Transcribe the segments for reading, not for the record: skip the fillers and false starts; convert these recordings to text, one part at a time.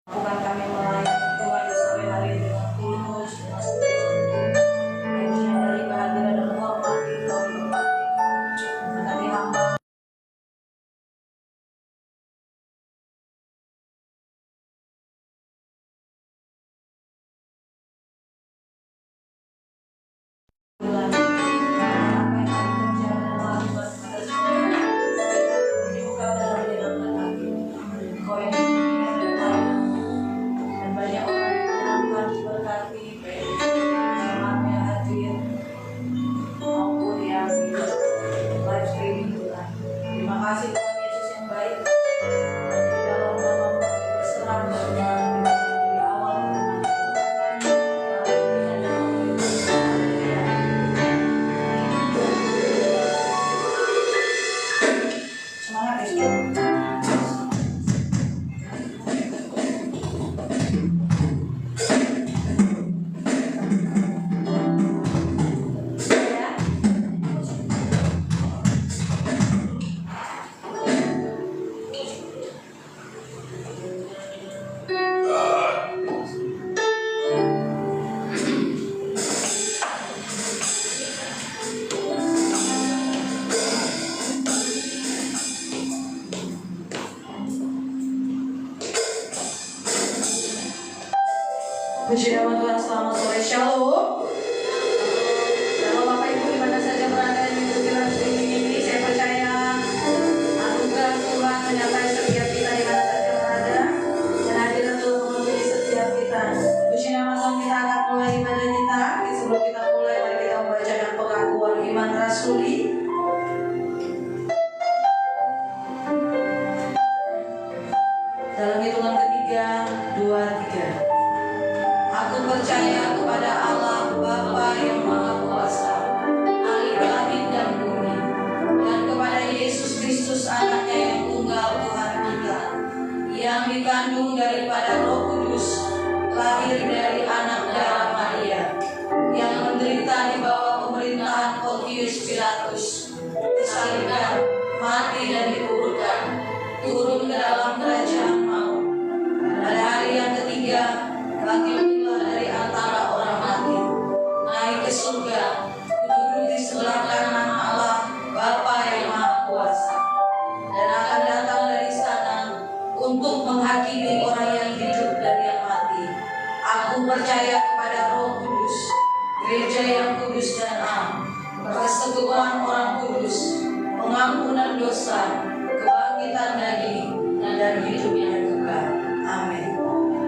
Bukan kami melayani Tuhan sampai hari ini dengan tulus, dengan sungguh-sungguh. Hanya dari kehadiran dan hormat kita menjadi hamba. Terima kasih Tuhan Yesus yang baik. Di dalam nama-Mu kami berserah dan dari awal semangat ya. Puji nama Tuhan, selamat sore, shalom. Kalau Bapak Ibu di mana saja berada di bulan streaming ini, saya percaya anugerah Tuhan menyertai setiap kita di mana saja berada, dan hadirat Tuhan memenuhi setiap kita. Puji nama Tuhan, kita akan mulai ibadah kita. Sebelum kita mulai, mari kita membacakan pengakuan iman rasuli. Dalam hitungan 3, 2, 3. Aku percaya kepada Allah Bapa yang Maha Kuasa, ahli langit dan bumi, dan kepada Yesus Kristus anaknya yang tunggal Tuhan kita, yang dikandung daripada Roh Kudus, lahir dari anak darah Maria, yang menderita di bawah pemerintahan Pontius Pilatus, disalibkan, mati dan dikuburkan, turun ke dalam kerajaan maut. Pada hari yang ketiga, bangkitlah dari antara orang mati, naik ke surga, duduk di sebelah kanan Allah Bapa yang Maha Kuasa, dan akan datang dari sana untuk menghakimi orang yang hidup dan yang mati. Aku percaya kepada Roh Kudus, gereja yang kudus dan am, persekutuan orang kudus, pengampunan dosa, kebangkitan daging, dan hidup yang kekal. Amin.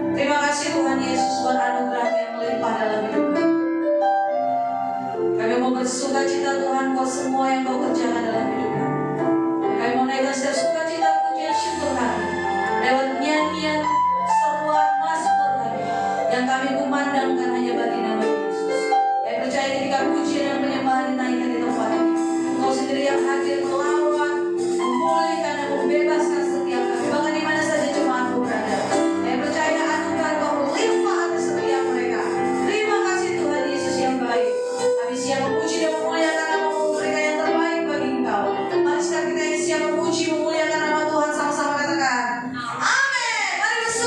Terima kasih Tuhan Yesus buat anugerah yang melimpah dalam hidup kami. Kami mau bersuka cita Tuhan buat semua yang Kau kerjakan dalam hidup kami. Kami mau naikkan setiap sukacita, pujian, syukur kami lewat nyanyian, seruan, mazmur kami yang kami kumandangkan hanya bagi nama Yesus. Kami percaya ketika pujian dan penyembahan dinaikkan di tempat ini, Kau sendiri yang hadir melawat, memulihkan dan membebaskan setiap kami, bahkan di mana saja jemaat-Mu berada. Kami percaya anugerah Kau melimpah atas setiap mereka. Terima kasih Tuhan Yesus yang baik. Kami siap memuji dan memuliakan nama-Mu, mereka yang terbaik bagi Engkau. Mari sekarang kita yang siap memuji, memuliakan nama Tuhan sama-sama katakan amin. Mari bersama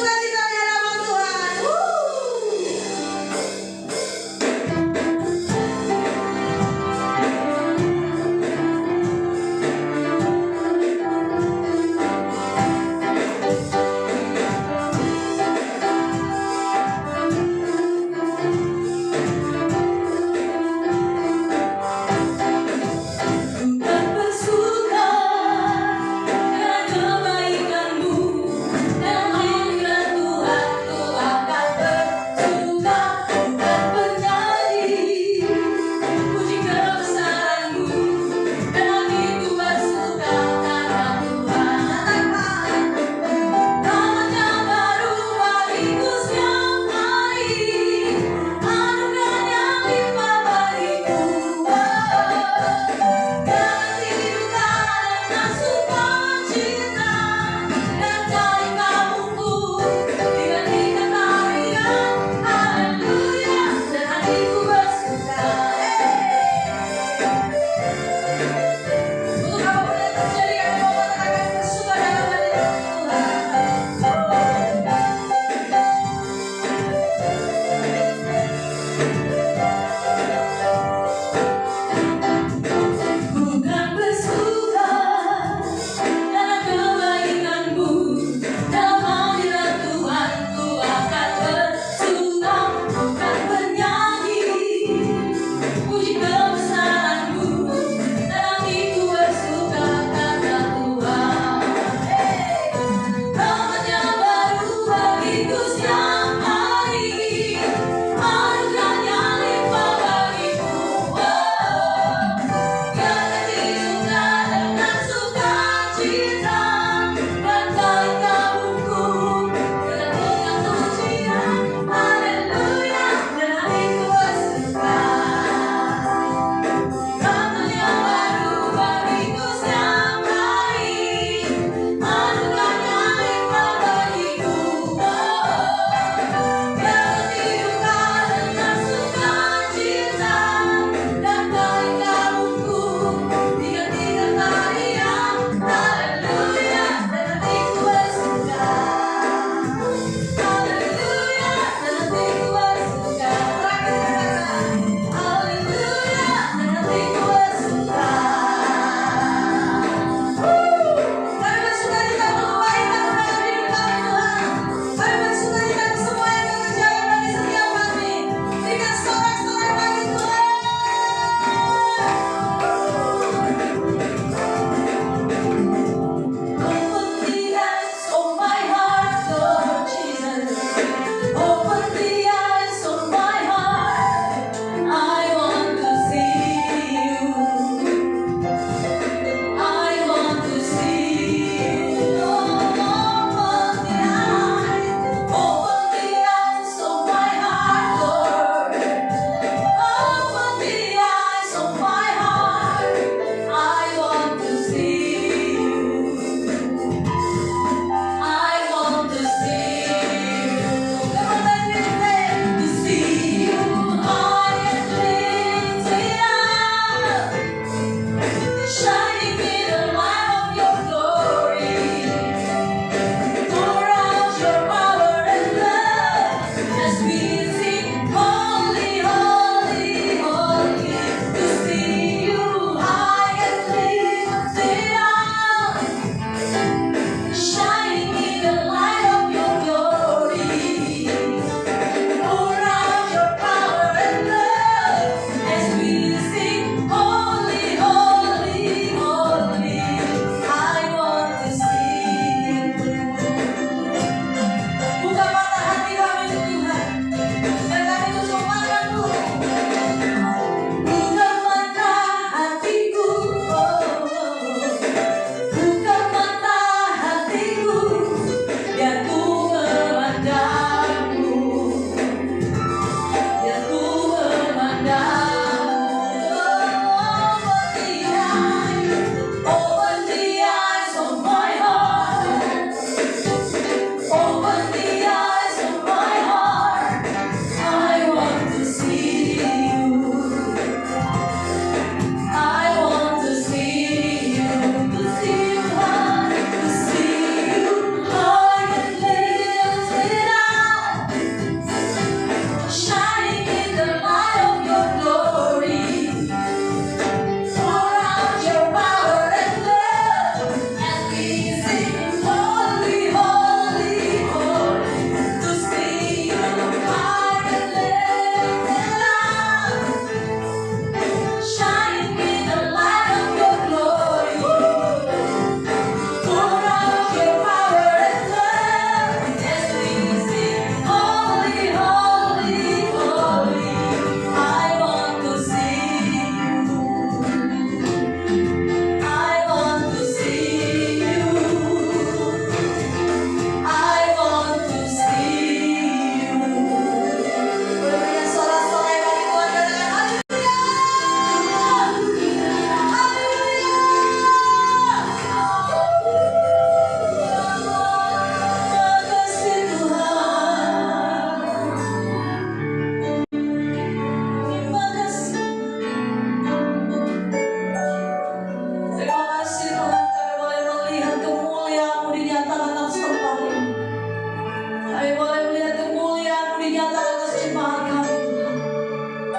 Kami boleh melihat kemuliaan-Mu dinyatakan atas jemaat kami, Tuhan.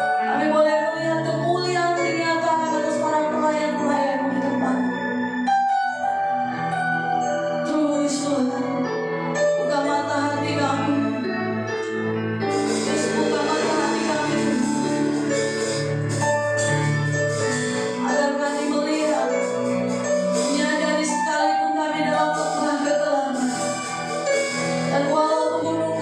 Kami boleh melihat kemuliaan-Mu dinyatakan atas para pelayan-pelayan-Mu di tempat. Terus Tuhan, buka mata hati kami. Terus buka mata hati kami, agar kami melihat, menyadari sekalipun kami dalam lembah kegelapan, dan walaupun gunung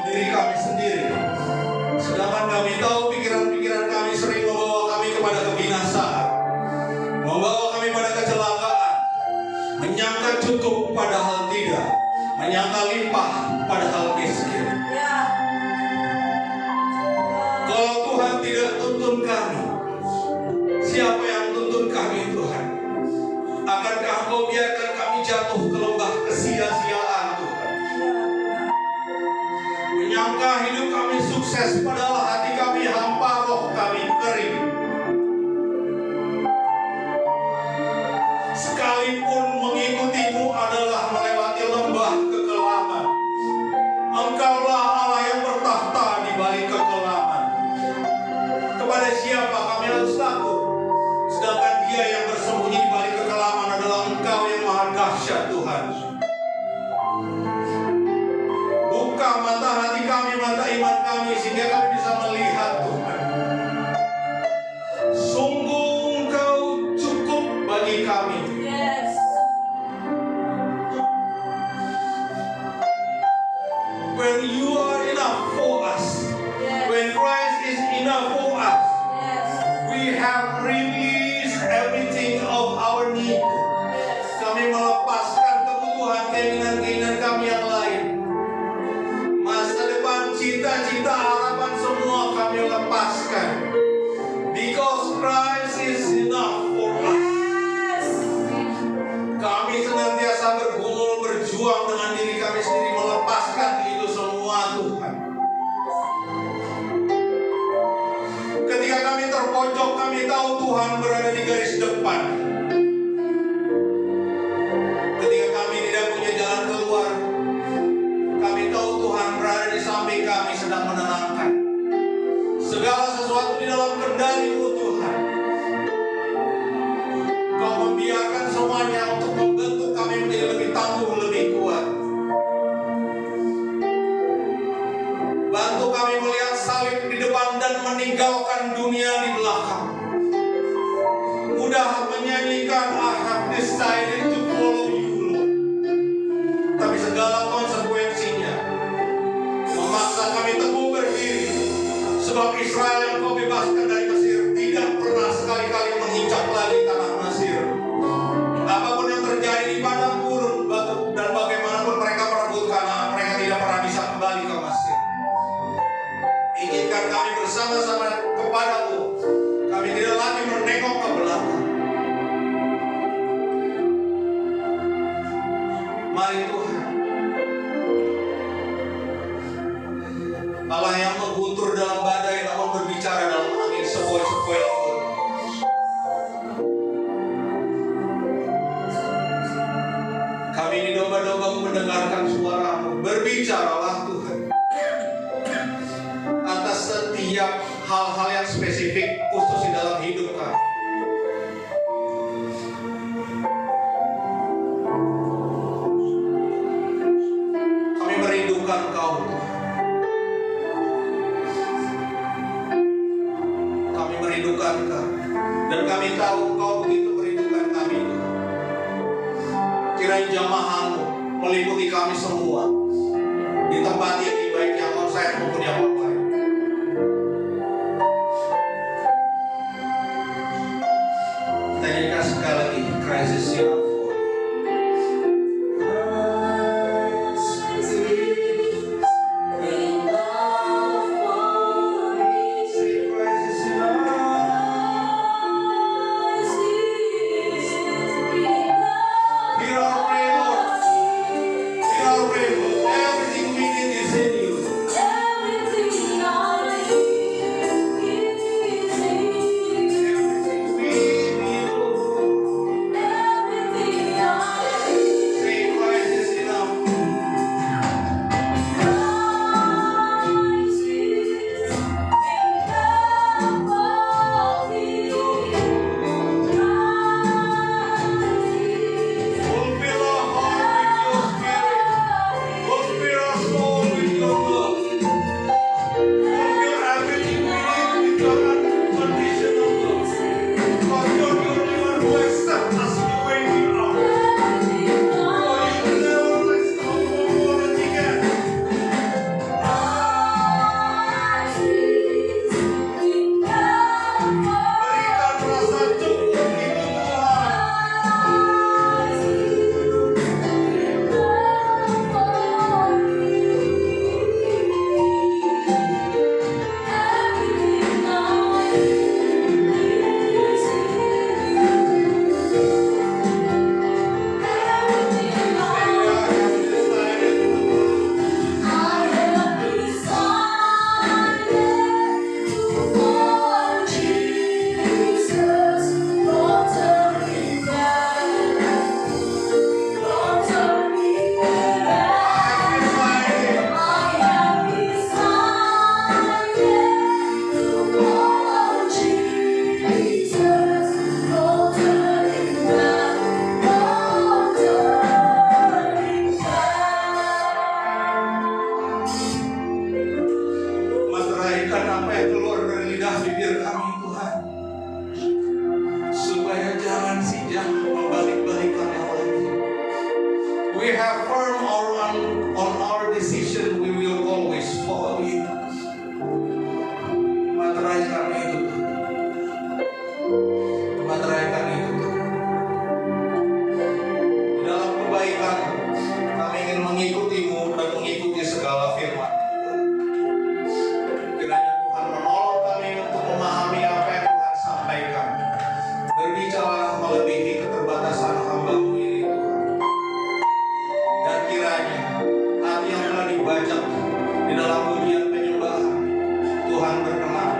diri kami sendiri. Sedangkan kami tahu pikiran-pikiran kami sering membawa kami kepada kebinasaan, membawa kami pada kecelakaan, menyangka cukup padahal tidak, menyangka limpah padahal miskin. Kalau Tuhan tidak tuntun kami, siapa yang tuntun kami Tuhan? Akankah Engkau biarkan kami jatuh ke lembah kesia-siaan Tuhan? Menyangka hidup kami sukses padahal hati kami hampa, roh kami kering. Sekalipun mengikutimu adalah melewati lembah kekelaman, Engkaulah Allah yang bertahta di balik kekelaman. Kepada siapa kami harus takut? Sedangkan Dia yang bersembunyi di balik kekelaman adalah Engkau yang maha dahsyat Tuhan. Buka mata hati kami, mata iman kami, sehingga kami bisa melihat Tuhan. Sungguh Engkau cukup bagi kami. Yes. When you are enough for us, when Christ is enough for us, we have released everything of our need. Kami melepaskan kebutuhan, keinginan-keinginan kami yang lain. Masa depan, cita-cita, harapan semua kami lepaskan. Because Christ is enough for us. Kami senantiasa bergumul, berjuang dengan diri kami sendiri, melepaskan itu semua Tuhan. Ketika kami terpojok, kami tahu Tuhan berada di garis depan. Ketika kami tidak punya jalan keluar, kami tahu Tuhan berada di samping kami, sedang menenangkan. Segala sesuatu di dalam kendali-Mu Tuhan. Kau membiarkan semuanya untuk membentuk kami menjadi lebih tangguh, lebih kuat. Bantu kami melihat salib di depan dan meninggalkan dunia di belakang. Mudah menyanyikan I have decided to follow you Lord. Tapi segala konsekuensinya memaksa kami teguh berdiri. Sebab Israel yang Kau bebaskan dari Mesir tidak pernah sekali-kali menginjak lagi tanah Mesir. Apapun yang terjadi di padang gurun dan bagaimanapun mereka merebut Kanaan, mereka tidak pernah bisa kembali ke Mesir. Izinkan kami bersama-sama kepada-Mu. Kami tidak lagi menengok ke belakang. Mari Tuhan, Allah yang mengguntur dalam badai namun berbicara dalam angin sepoi-sepoi. Kami ini domba-domba mendengarkan suara-Mu. Berbicaralah Tuhan atas setiap hal-hal yang spesifik khusus di dalam hidup kami. Kami merindukan Kau Tuhan. Kami merindukan Kau. Dan kami tahu Kau begitu merindukan kami. Kiranya jamaah-Mu meliputi kami semua di tempat ini, baik yang onsite maupun yang online. Kita nyanyikan sekali lagi, Christ is enough. Everything we need is dalam pujian penyembahan, Tuhan berkenan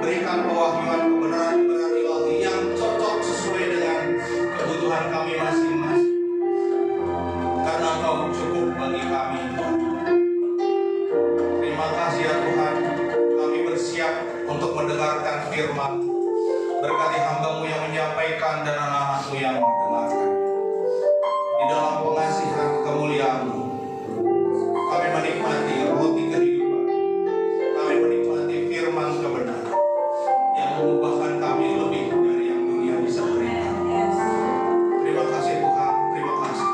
berikan pewahyuan kebenaran ilahi yang cocok sesuai dengan kebutuhan kami masing-masing. Karena Engkau cukup bagi kami. Terima kasih ya Tuhan, kami bersiap untuk mendengarkan firman. Berkati hamba-Mu yang menyampaikan dan anak-anak-Mu yang mendengarkan. Di dalam pengasihan kemuliaan-Mu, kami menikmati roti kehidupan. Kami menikmati firman kebenaran yang mengubahkan kami lebih dari yang dunia bisa berikan. Terima kasih Tuhan, terima kasih.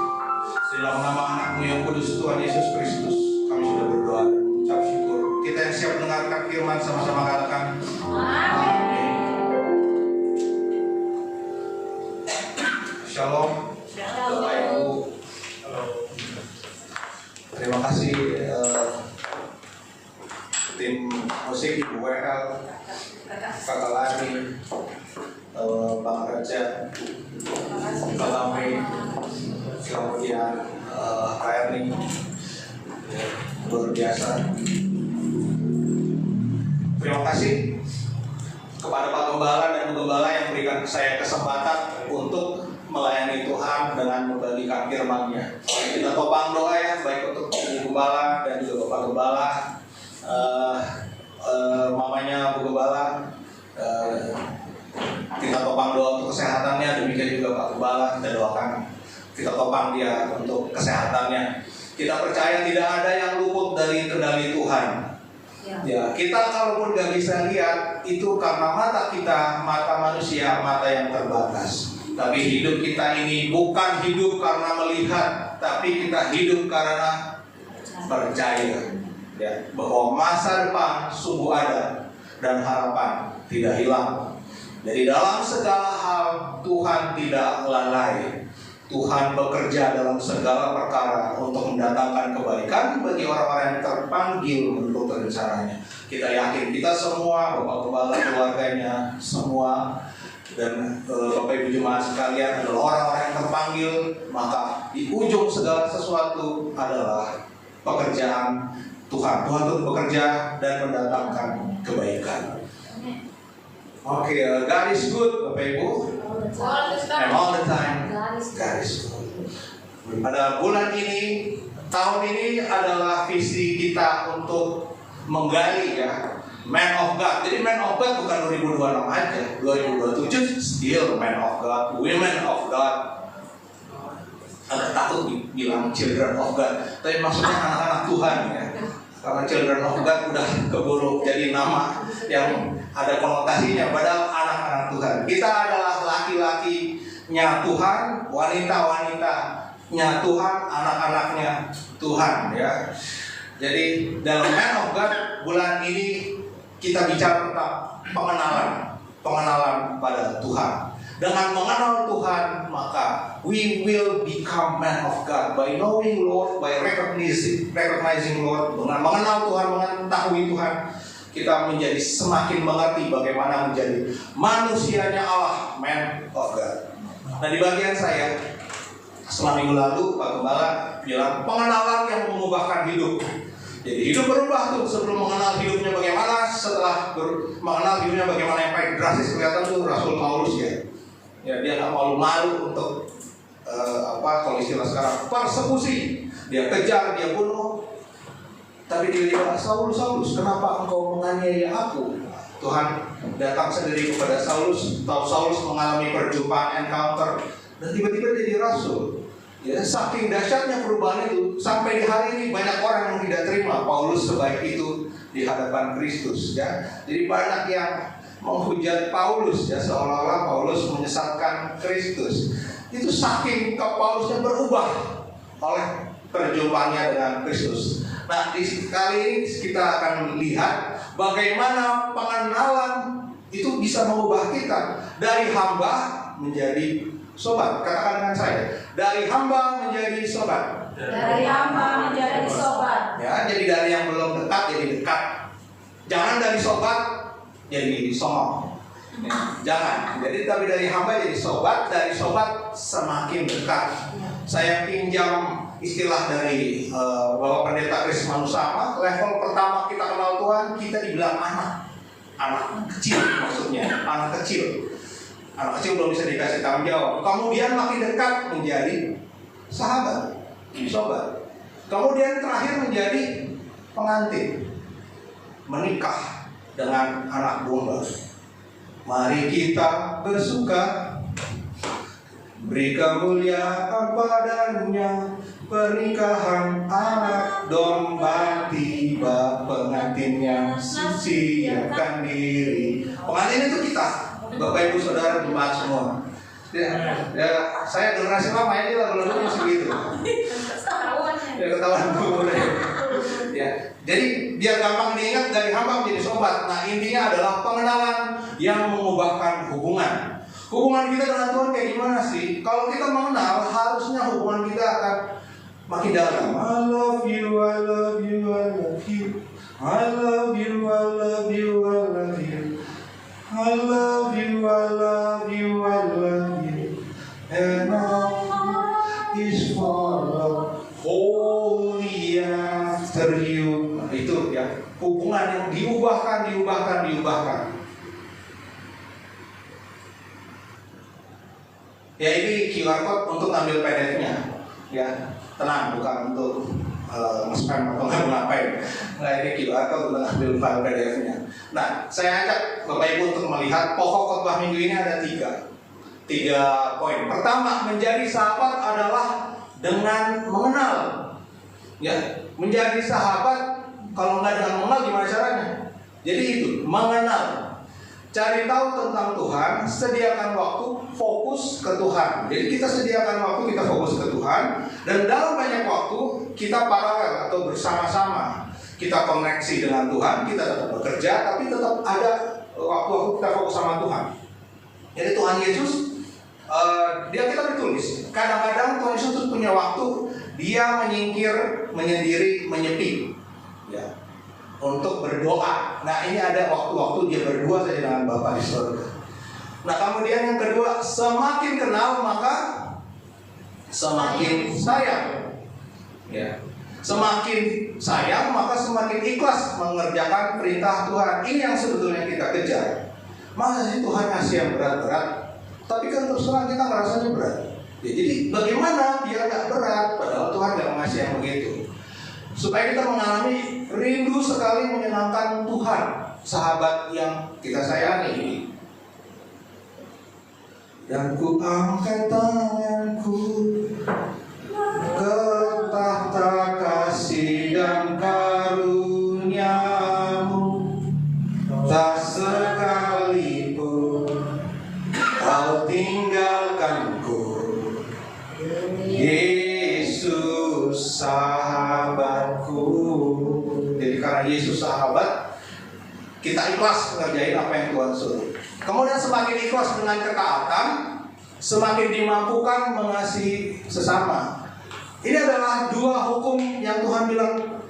Dalam nama anak-Mu yang kudus Tuhan Yesus Kristus, kami sudah berdoa dan mengucap syukur. Kita yang siap mendengarkan firman sama-sama katakan amin. Shalom. Bapak Ibu. Terima kasih tim musik Ibu WL, Kakak Lani, Bang Raja, Kakak Mei, kemudian Kak Erni, luar biasa. Terima kasih kepada Pak Gembala dan Bu Gembala yang memberikan saya kesempatan untuk melayani Tuhan dengan membagikan firman-Nya. Kita topang doa ya, baik untuk Bu Gembala dan juga Bapak Gembala, mamanya Bu Gembala. Kita topang doa untuk kesehatannya, demikian juga Pak Gembala, kita doakan. Kita topang dia untuk kesehatannya. Kita percaya tidak ada yang luput dari kendali Tuhan. Ya, kita kalaupun gak bisa lihat itu karena mata kita, mata manusia, mata yang terbatas. Tapi hidup kita ini bukan hidup karena melihat, tapi kita hidup karena percaya. Ya, bahwa masa depan sungguh ada dan harapan tidak hilang. Jadi dalam segala hal Tuhan tidak lalai. Tuhan bekerja dalam segala perkara untuk mendatangkan kebaikan bagi orang-orang yang terpanggil menurut rencananya. Kita yakin kita semua, Bapak Gembala, keluarganya, semua, dan Bapak Ibu Jemaat sekalian adalah orang-orang yang terpanggil. Maka di ujung segala sesuatu adalah pekerjaan Tuhan. Tuhan itu bekerja dan mendatangkan kebaikan. Oke, God is good, Bapak Ibu. And all the time, God is good. Pada bulan ini, tahun ini adalah visi kita untuk menggali ya, Man of God. Jadi Man of God bukan 2026 aja, 2027 still Man of God, Women of God. Agak takut bilang Children of God, tapi maksudnya anak-anak Tuhan ya. Karena Children of God udah keburu jadi nama yang ada konotasinya, padahal anak-anak Tuhan. Kita adalah laki-lakinya Tuhan, wanita-wanitanya Tuhan, anak-anaknya Tuhan ya. Jadi dalam Man of God bulan ini kita bicara tentang pengenalan pada Tuhan. Dengan mengenal Tuhan, maka we will become man of God by knowing Lord, by recognizing Lord. Dengan mengenal Tuhan, mengetahui Tuhan, kita menjadi semakin mengerti bagaimana menjadi manusianya Allah, man of God. Nah, di bagian saya seminggu lalu Pak Gembala bilang pengenalan yang mengubahkan hidup. Jadi hidup berubah tuh, sebelum mengenal hidupnya bagaimana, setelah mengenal hidupnya bagaimana yang paling drastis kelihatan tuh Rasul Paulus ya. Ya, dia nggak malu-malu untuk kalau istilah sekarang persekusi. Dia kejar, dia bunuh. Tapi dia bilang, Saulus, kenapa engkau menganiaya aku? Tuhan datang sendiri kepada Saulus. Tahu Saulus mengalami perjumpaan, encounter, dan tiba-tiba jadi rasul. Ya, saking dahsyatnya perubahan itu, sampai di hari ini banyak orang yang tidak terima Paulus sebaik itu di hadapan Kristus. Ya, jadi banyak yang menghujat Paulus ya, seolah-olah Paulus menyesatkan Kristus. Itu saking Paulusnya berubah oleh perjumpaannya dengan Kristus. Nah, kali ini kita akan lihat bagaimana pengenalan itu bisa mengubah kita dari hamba menjadi sobat. Katakan dengan saya, dari hamba menjadi sobat. Dari hamba menjadi sobat. Ya, jadi dari yang belum dekat jadi dekat. Jangan dari sobat jadi songong. Ya, jangan. Jadi tapi dari hamba jadi sobat, dari sobat semakin dekat. Saya pinjam istilah dari Bapak Pendeta Kris Manusama. Level pertama Tuhan kita dibilang anak kecil, maksudnya anak kecil belum bisa dikasih tanggung jawab. Kemudian makin dekat menjadi sahabat, sobat. Kemudian terakhir menjadi pengantin, menikah dengan anak domba. Mari kita bersuka, beri kemuliaan padanya. Pernikahan anak domba tiba, pengantinnya siapkan diri. Pengantin itu kita, Bapak Ibu Saudara jemaat semua. Saya generasi lama ini lagu-lagunya segitu. Ketahuan umurnya. Jadi biar gampang diingat, dari hamba menjadi sobat. Nah, intinya adalah pengenalan yang mengubahkan hubungan. Hubungan kita dengan Tuhan kayak gimana sih? Kalau kita mengenal, harusnya hubungan kita akan makin dalam. I love you, I love you, I love you. I love you, I love you, I love you. I love you, I love you, I love you. And all is for love, holy after you. Nah, itu ya, hubungan yang diubahkan. Ya, ini QR code untuk ambil PDF-nya. Ya, tenang, bukan untuk nge-spam atau ngapain. Nah, ini QR code untuk ambil file PDF-nya. Nah, saya ajak Bapak Ibu untuk melihat pokok khotbah minggu ini ada tiga poin. Pertama, menjadi sahabat adalah dengan mengenal. Ya, menjadi sahabat kalau nggak dengan mengenal gimana caranya? Jadi itu, mengenal. Cari tahu tentang Tuhan, sediakan waktu, fokus ke Tuhan. Jadi kita sediakan waktu, kita fokus ke Tuhan. Dan dalam banyak waktu, kita paralel atau bersama-sama. Kita koneksi dengan Tuhan, kita tetap bekerja, tapi tetap ada waktu-waktu kita fokus sama Tuhan. Jadi Tuhan Yesus, dia kita ditulis. Kadang-kadang Tuhan Yesus punya waktu, dia menyingkir, menyendiri, menyepi. Ya. Untuk berdoa. Nah, ini ada waktu-waktu dia berdua saja dengan Bapa di surga. Nah, kemudian yang kedua, semakin kenal maka semakin sayang. Ya. Semakin sayang maka semakin ikhlas mengerjakan perintah Tuhan. Ini yang sebetulnya kita kejar. Masa sih Tuhan ngasih yang berat-berat, tapi kan terus terang kita ngerasanya berat. Ya, jadi bagaimana biar nggak berat, padahal Tuhan nggak ngasih yang begitu. Supaya kita mengalami rindu sekali menyenangkan Tuhan, sahabat yang kita sayangi. Dan ku angkat tanganku ke tahta kasih dan karuniamu, tak sekalipun kau tinggalkanku, Yesus sahabatku. Jadi karena Yesus sahabat, kita ikhlas mengerjain apa yang Tuhan suruh. Kemudian semakin ikhlas dengan ketaatan, semakin dimampukan mengasihi sesama. Ini adalah dua hukum yang Tuhan bilang.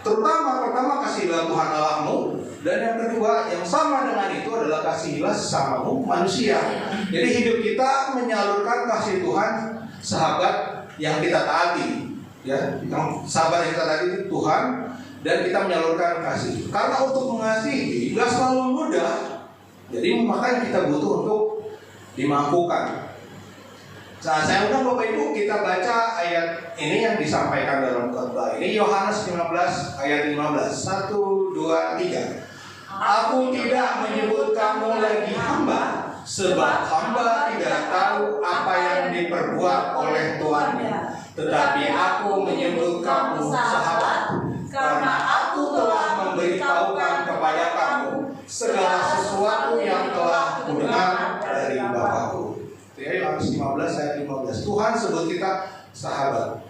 Terutama pertama, kasihilah Tuhan Allahmu. Dan yang kedua yang sama dengan itu adalah kasihilah sesamamu manusia. Jadi hidup kita menyalurkan kasih Tuhan, sahabat yang kita taati, ya, yang sahabat yang kita taati itu Tuhan, dan kita menyalurkan kasih. Karena untuk mengasihi nggak selalu mudah, jadi makanya kita butuh untuk dimampukan. Nah, saya undang Bapak Ibu kita baca ayat ini yang disampaikan dalam khotbah ini, Yohanes 15 ayat 15. 1, 2, 3. Aku tidak menyebut kamu lagi hamba, sebab hamba tidak tahu apa yang diperbuat oleh tuannya. Tetapi aku menyebut kamu sahabat, karena aku telah memberitahukan kepada kamu segala sesuatu yang telah kudengar dari Bapakku. Ya, Yohanes 15 ayat 15. Tuhan sebut kita sahabat.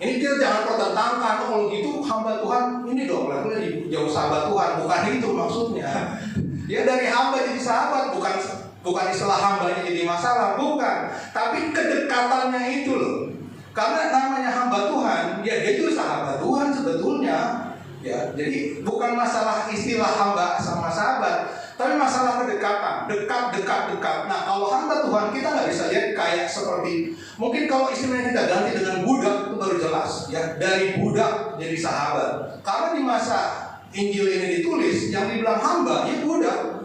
Ini kita jangan pertentangkan, kalau gitu hamba Tuhan ini dong, lagi jauh sahabat Tuhan. Bukan itu maksudnya. Ya, dari hamba jadi sahabat, bukan istilah hambanya jadi masalah, bukan. Tapi kedekatannya itu loh. Karena namanya hamba Tuhan, ya dia itu sahabat Tuhan sebetulnya. Ya, jadi bukan masalah istilah hamba sama sahabat, tapi masalah kedekatan, dekat. Nah, kalau hamba Tuhan kita nggak bisa lihat kayak seperti, mungkin kalau istilahnya kita ganti dengan budak itu baru jelas, ya, dari budak jadi sahabat. Karena di masa Injil ini ditulis, yang dibilang hamba, ya budak.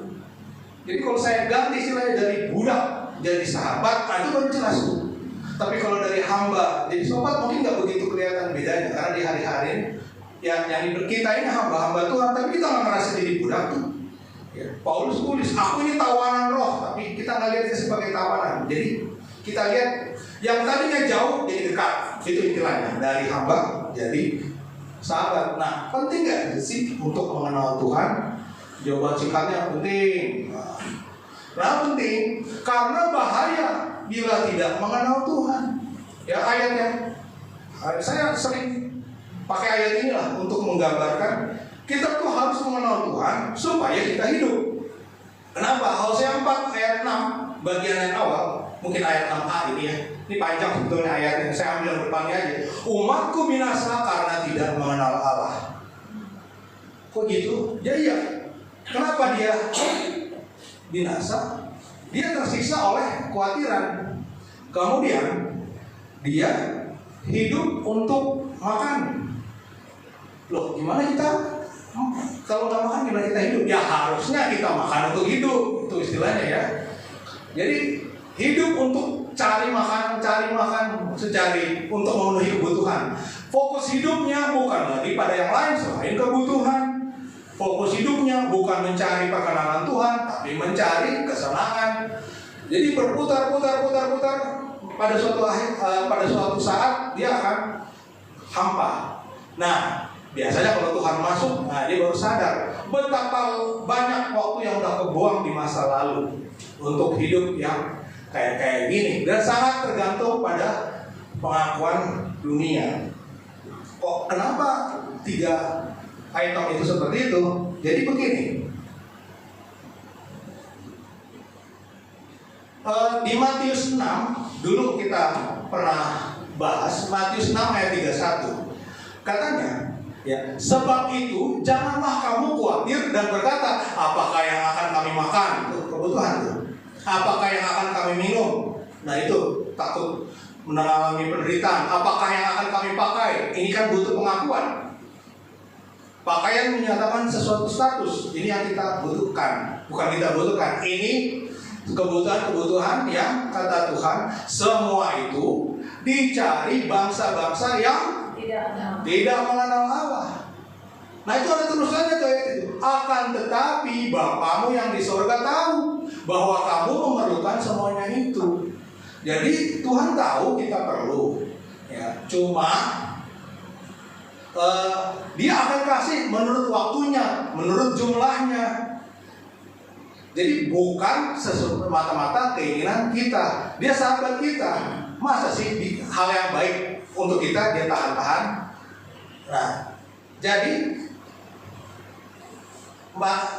Jadi kalau saya ganti istilahnya dari budak jadi sahabat, itu baru jelas tuh. Tapi kalau dari hamba jadi sobat mungkin nggak begitu kelihatan bedanya, karena di hari-hari yang kita ini hamba-hamba Tuhan, tapi kita nggak merasa jadi budak tuh. Ya, Paulus tulis, aku ini tawanan roh, tapi kita nggak lihatnya sebagai tawanan. Jadi kita lihat yang tadinya jauh jadi dekat, itu istilahnya dari hamba jadi sahabat. Nah, penting nggak sih untuk mengenal Tuhan? Jawaban singkatnya penting. Nah, penting karena bahaya bila tidak mengenal Tuhan. Ya, ayatnya. Saya sering pakai ayat ini lah untuk menggambarkan kita tuh harus mengenal Tuhan supaya kita hidup. Kenapa? Hosea 4 ayat 6 bagian yang awal, mungkin ayat 6a ini ya. Ini panjang sebetulnya ayatnya, saya ambil depannya aja. Umatku binasa karena tidak mengenal Allah. Kok gitu? Ya iya. Kenapa dia binasa? Dia tersiksa oleh kekhawatiran. Kemudian dia hidup untuk makan. Loh, gimana kita? Kalau nggak makan gimana kita hidup? Ya harusnya kita makan untuk hidup. Itu istilahnya ya. Jadi hidup untuk cari makan, secari untuk memenuhi kebutuhan. Fokus hidupnya bukan lagi pada yang lain selain kebutuhan. Fokus hidupnya bukan mencari perkenanan Tuhan, tapi mencari kesenangan. Jadi berputar pada suatu saat dia akan hampa. Nah, biasanya kalau Tuhan masuk, dia baru sadar betapa banyak waktu yang udah kebuang di masa lalu untuk hidup yang kayak gini, dan sangat tergantung pada pengakuan dunia. Kok kenapa 3 item itu seperti itu? Jadi begini, di Matius 6 dulu kita pernah bahas, Matius 6 ayat 31 katanya ya, sebab itu janganlah kamu khawatir dan berkata, apakah yang akan kami makan? Itu kebutuhan tuh. Apakah yang akan kami minum? Nah itu takut mengalami penderitaan. Apakah yang akan kami pakai? Ini kan butuh pengakuan. Pakaian menyatakan sesuatu status. Ini yang kita butuhkan. Bukan kita butuhkan. Ini kebutuhan-kebutuhan yang kata Tuhan, semua itu dicari bangsa-bangsa yang tidak mengenal Allah. Nah itu ada tulisannya kayak itu. Akan tetapi Bapamu yang di sorga tahu bahwa kamu memerlukan semuanya itu. Jadi Tuhan tahu kita perlu. Ya, cuma Dia akan kasih menurut waktunya, menurut jumlahnya. Jadi bukan semata-mata keinginan kita. Dia sahabat kita. Masa sih hal yang baik untuk kita dia tahan-tahan? Nah, jadi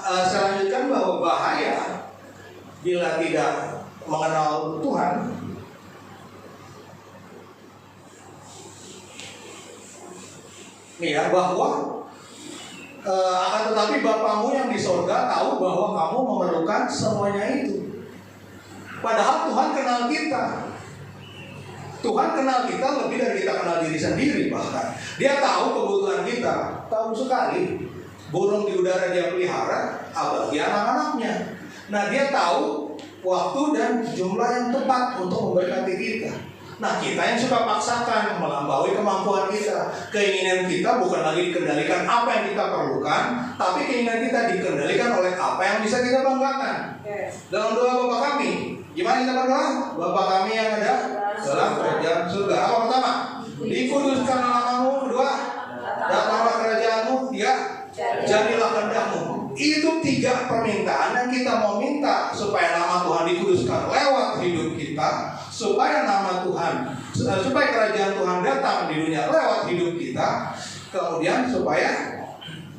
saya lanjutkan bahwa bahaya bila tidak mengenal Tuhan. Nih ya, bahwa akan tetapi Bapamu yang di sorga tahu bahwa kamu memerlukan semuanya itu. Padahal Tuhan kenal kita. Tuhan kenal kita lebih dari kita kenal diri sendiri bahkan. Dia tahu kebutuhan kita. Tahu sekali. Burung di udara dia pelihara, apalagi anak-anaknya. Nah dia tahu waktu dan jumlah yang tepat untuk memberkati kita. Nah kita yang suka paksakan, melampaui kemampuan kita. Keinginan kita bukan lagi dikendalikan apa yang kita perlukan, tapi keinginan kita dikendalikan oleh apa yang bisa kita banggakan. Dalam doa Bapa kami, gimana kita berdoa? Bapa kami yang ada dalam kerajaan surga. Apa pertama? Dikuduskan namamu. Kedua, datanglah kerajaanmu. Tiga, jadilah kehendakmu. Itu 3 permintaan yang kita mau minta supaya nama Tuhan dikuduskan lewat hidup kita, supaya nama Tuhan, supaya kerajaan Tuhan datang di dunia lewat hidup kita, kemudian supaya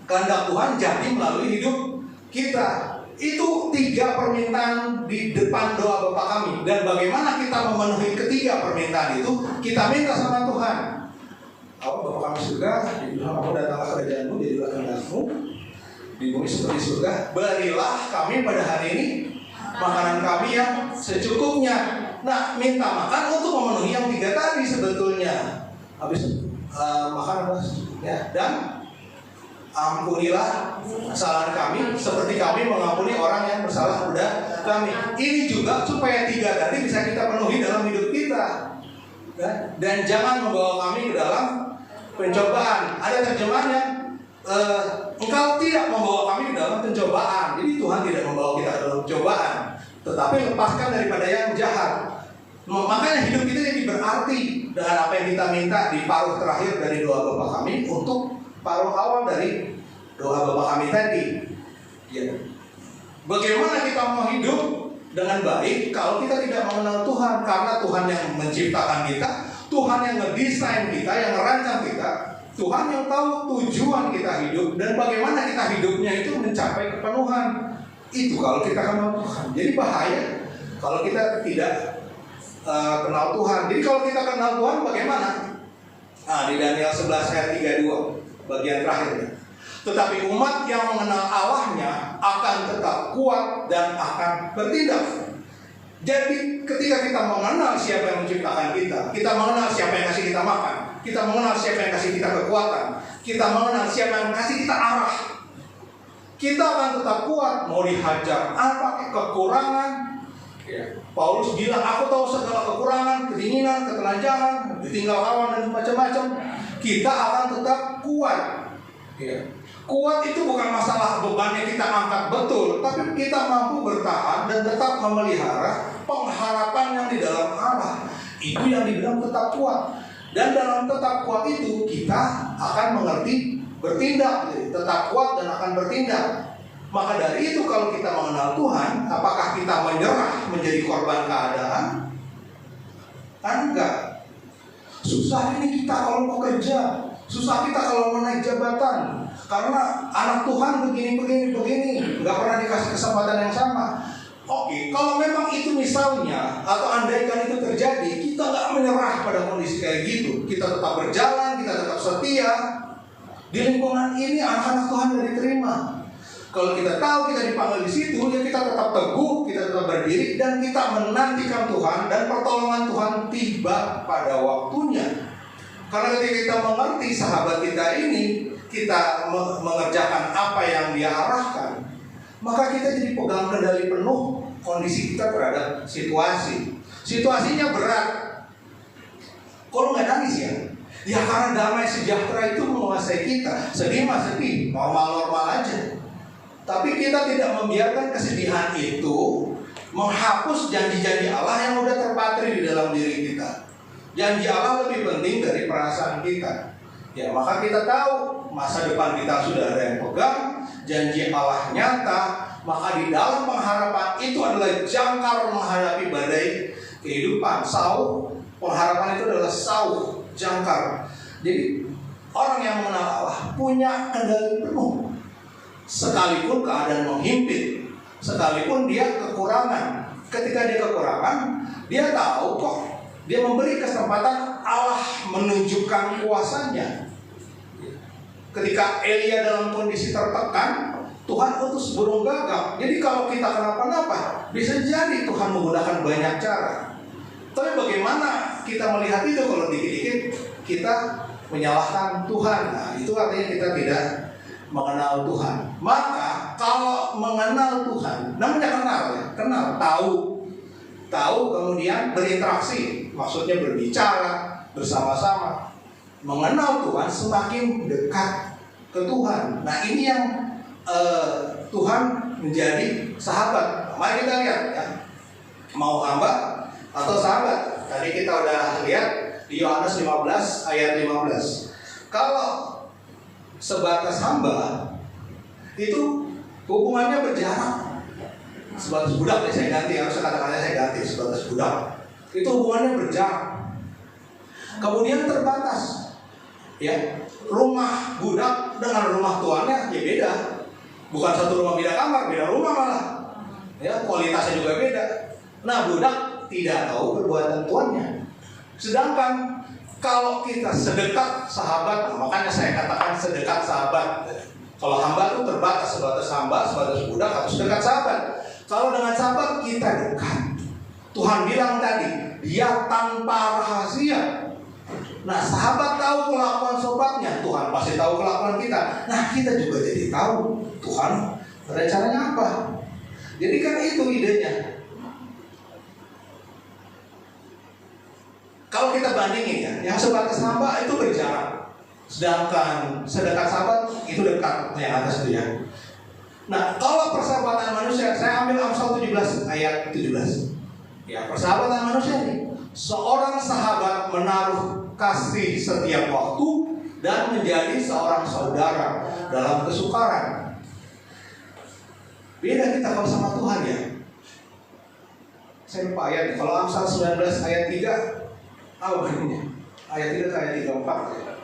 kehendak Tuhan jadi melalui hidup kita. Itu 3 permintaan di depan doa Bapa kami. Dan bagaimana kita memenuhi ketiga permintaan itu? Kita minta sama Tuhan. Bapa kami surga, jadilah kamu datanglah kerajaanmu, jadilah kehendakmu di bumi seperti surga. Berilah kami pada hari ini makanan kami yang secukupnya. Nah, minta makan untuk memenuhi yang 3 tadi sebetulnya. Habis makan apa? Ya, dan ampunilah kesalahan kami seperti kami mengampuni orang yang bersalah kepada kami. Ini juga supaya 3 tadi bisa kita penuhi dalam hidup kita. Dan jangan membawa kami ke dalam pencobaan. Ada terjemahannya, engkau tidak membawa kami ke dalam pencobaan. Jadi Tuhan tidak membawa kita ke dalam pencobaan, tetapi lepaskan daripada yang jahat. Makanya hidup kita jadi berarti dengan apa yang kita minta di paruh terakhir dari doa Bapa kami untuk paruh awal dari doa Bapa kami tadi. Ya. Bagaimana kita mau hidup dengan baik kalau kita tidak mengenal Tuhan? Karena Tuhan yang menciptakan kita, Tuhan yang ngedesain kita, yang merancang kita, Tuhan yang tahu tujuan kita hidup dan bagaimana kita hidupnya itu mencapai kepenuhan. Itu kalau kita kenal Tuhan. Jadi bahaya kalau kita tidak kenal Tuhan. Jadi kalau kita kenal Tuhan bagaimana? Di Daniel 11 ayat 32 bagian terakhirnya. Tetapi umat yang mengenal Allahnya akan tetap kuat dan akan bertindak. Jadi ketika kita mengenal siapa yang menciptakan kita, kita mengenal siapa yang kasih kita makan, kita mengenal siapa yang kasih kita kekuatan, kita mengenal siapa yang kasih kita arah, kita akan tetap kuat. Mau dihajar apa kekurangan, Paulus bilang, aku tahu segala kekurangan, kedinginan, ketelanjangan, ditinggal kawan dan macam-macam. Kita akan tetap kuat. Kuat itu bukan masalah bebannya kita angkat betul, tapi kita mampu bertahan dan tetap memelihara pengharapan yang di dalam Allah. Itu yang dibilang tetap kuat. Dan dalam tetap kuat itu kita akan mengerti bertindak, tetap kuat dan akan bertindak. Maka dari itu kalau kita mengenal Tuhan, apakah kita menyerah menjadi korban keadaan? Kan enggak. Susah ini kita kalau mau kerja, susah kita kalau mau naik jabatan, karena anak Tuhan begini, nggak pernah dikasih kesempatan yang sama. Oke, kalau memang itu misalnya atau andaikan itu terjadi, kita nggak menyerah pada kondisi kayak gitu. Kita tetap berjalan, kita tetap setia. Di lingkungan ini anak-anak Tuhan sudah diterima. Kalau kita tahu kita dipanggil di situ, ya kita tetap teguh, kita tetap berdiri dan kita menantikan Tuhan dan pertolongan Tuhan tiba pada waktunya. Karena ketika kita mengerti sahabat kita ini, kita mengerjakan apa yang dia arahkan, maka kita jadi pegang kendali penuh kondisi kita terhadap situasi. Situasinya berat. Kalau nggak nangis ya? Ya karena damai sejahtera itu menguasai kita. Sedih mah sedih, normal-normal aja. Tapi kita tidak membiarkan kesedihan itu menghapus janji-janji Allah yang udah terpatri di dalam diri kita. Janji Allah lebih penting dari perasaan kita. Ya, maka kita tahu masa depan kita sudah ada yang pegang, janji Allah nyata, maka di dalam pengharapan itu adalah jangkar menghadapi badai kehidupan. Sauh, pengharapan itu adalah sauh, jangkar. Jadi orang yang mengenal Allah punya kendali penuh. Sekalipun keadaan menghimpit, sekalipun dia kekurangan. Ketika dia kekurangan, dia tahu kok dia memberi kesempatan Allah menunjukkan kuasanya. Ketika Elia dalam kondisi tertekan, Tuhan utus burung gagak. Jadi kalau kita kenapa-napa, bisa jadi Tuhan menggunakan banyak cara. Tapi bagaimana kita melihat itu kalau dikit-dikit kita menyalahkan Tuhan? Nah, itu artinya kita tidak mengenal Tuhan. Maka kalau mengenal Tuhan, namanya kenal ya, kenal, tahu kemudian berinteraksi, maksudnya berbicara bersama-sama. Mengenal Tuhan semakin dekat ke Tuhan. Nah ini yang Tuhan menjadi sahabat. Mari kita lihat ya, mau hamba atau sahabat. Tadi kita udah lihat di Yohanes 15 ayat 15. Kalau sebatas hamba itu hubungannya berjarak. Sebatas budak saya ganti, harusnya kata-katanya saya ganti, sebatas budak. Itu hubungannya berjarak. Kemudian terbatas. Ya, rumah budak dengan rumah tuannya ya beda. Bukan satu rumah beda kamar, beda rumah malah. Ya, kualitasnya juga beda. Nah, budak tidak tahu perbuatan tuannya. Sedangkan kalau kita sedekat sahabat, makanya saya katakan sedekat sahabat. Kalau hamba itu terbatas, sebatas hamba, sebatas budak, harus dekat sahabat. Kalau dengan sahabat kita dekat. Tuhan bilang tadi, dia tanpa rahasia. Nah, sahabat tahu kelakuan sobatnya, Tuhan pasti tahu kelakuan kita. Nah, kita juga jadi tahu Tuhan rencananya apa. Jadi kan itu idenya. Kalau kita bandingin ya, yang sebatas hamba itu berjarak, sedangkan sedekat sahabat itu dekat yang atas itu ya. Nah, kalau persahabatan manusia, saya ambil Amsal 17 ayat 17. Ya, persahabatan manusia nih. Seorang sahabat menaruh kasih setiap waktu dan menjadi seorang saudara dalam kesukaran. Beda kita kalau sama Tuhan ya. Saya lupa ayat. Kalau Amsal 19 ayat 3, apa bunyinya? Ayat 3 ke ayat 34 ya.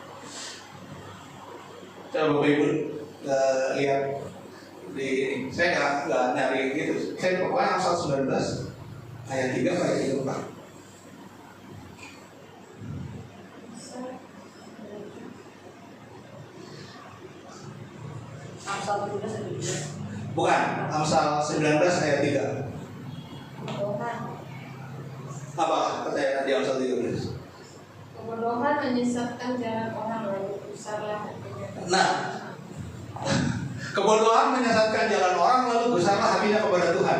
Coba Bapak Ibu lihat di ini. Saya nggak nyari gitu. Saya pokoknya Amsal 19 ayat 3 ke ayat 34. Amsal 17 ayat 17. Bukan, Amsal 19 ayat 3. Apa kata di Amsal 13? Kebodohan menyesatkan jalan orang, lalu besarlah hatinya. Nah, kebodohan menyesatkan jalan orang, lalu besarlah hatinya kepada Tuhan.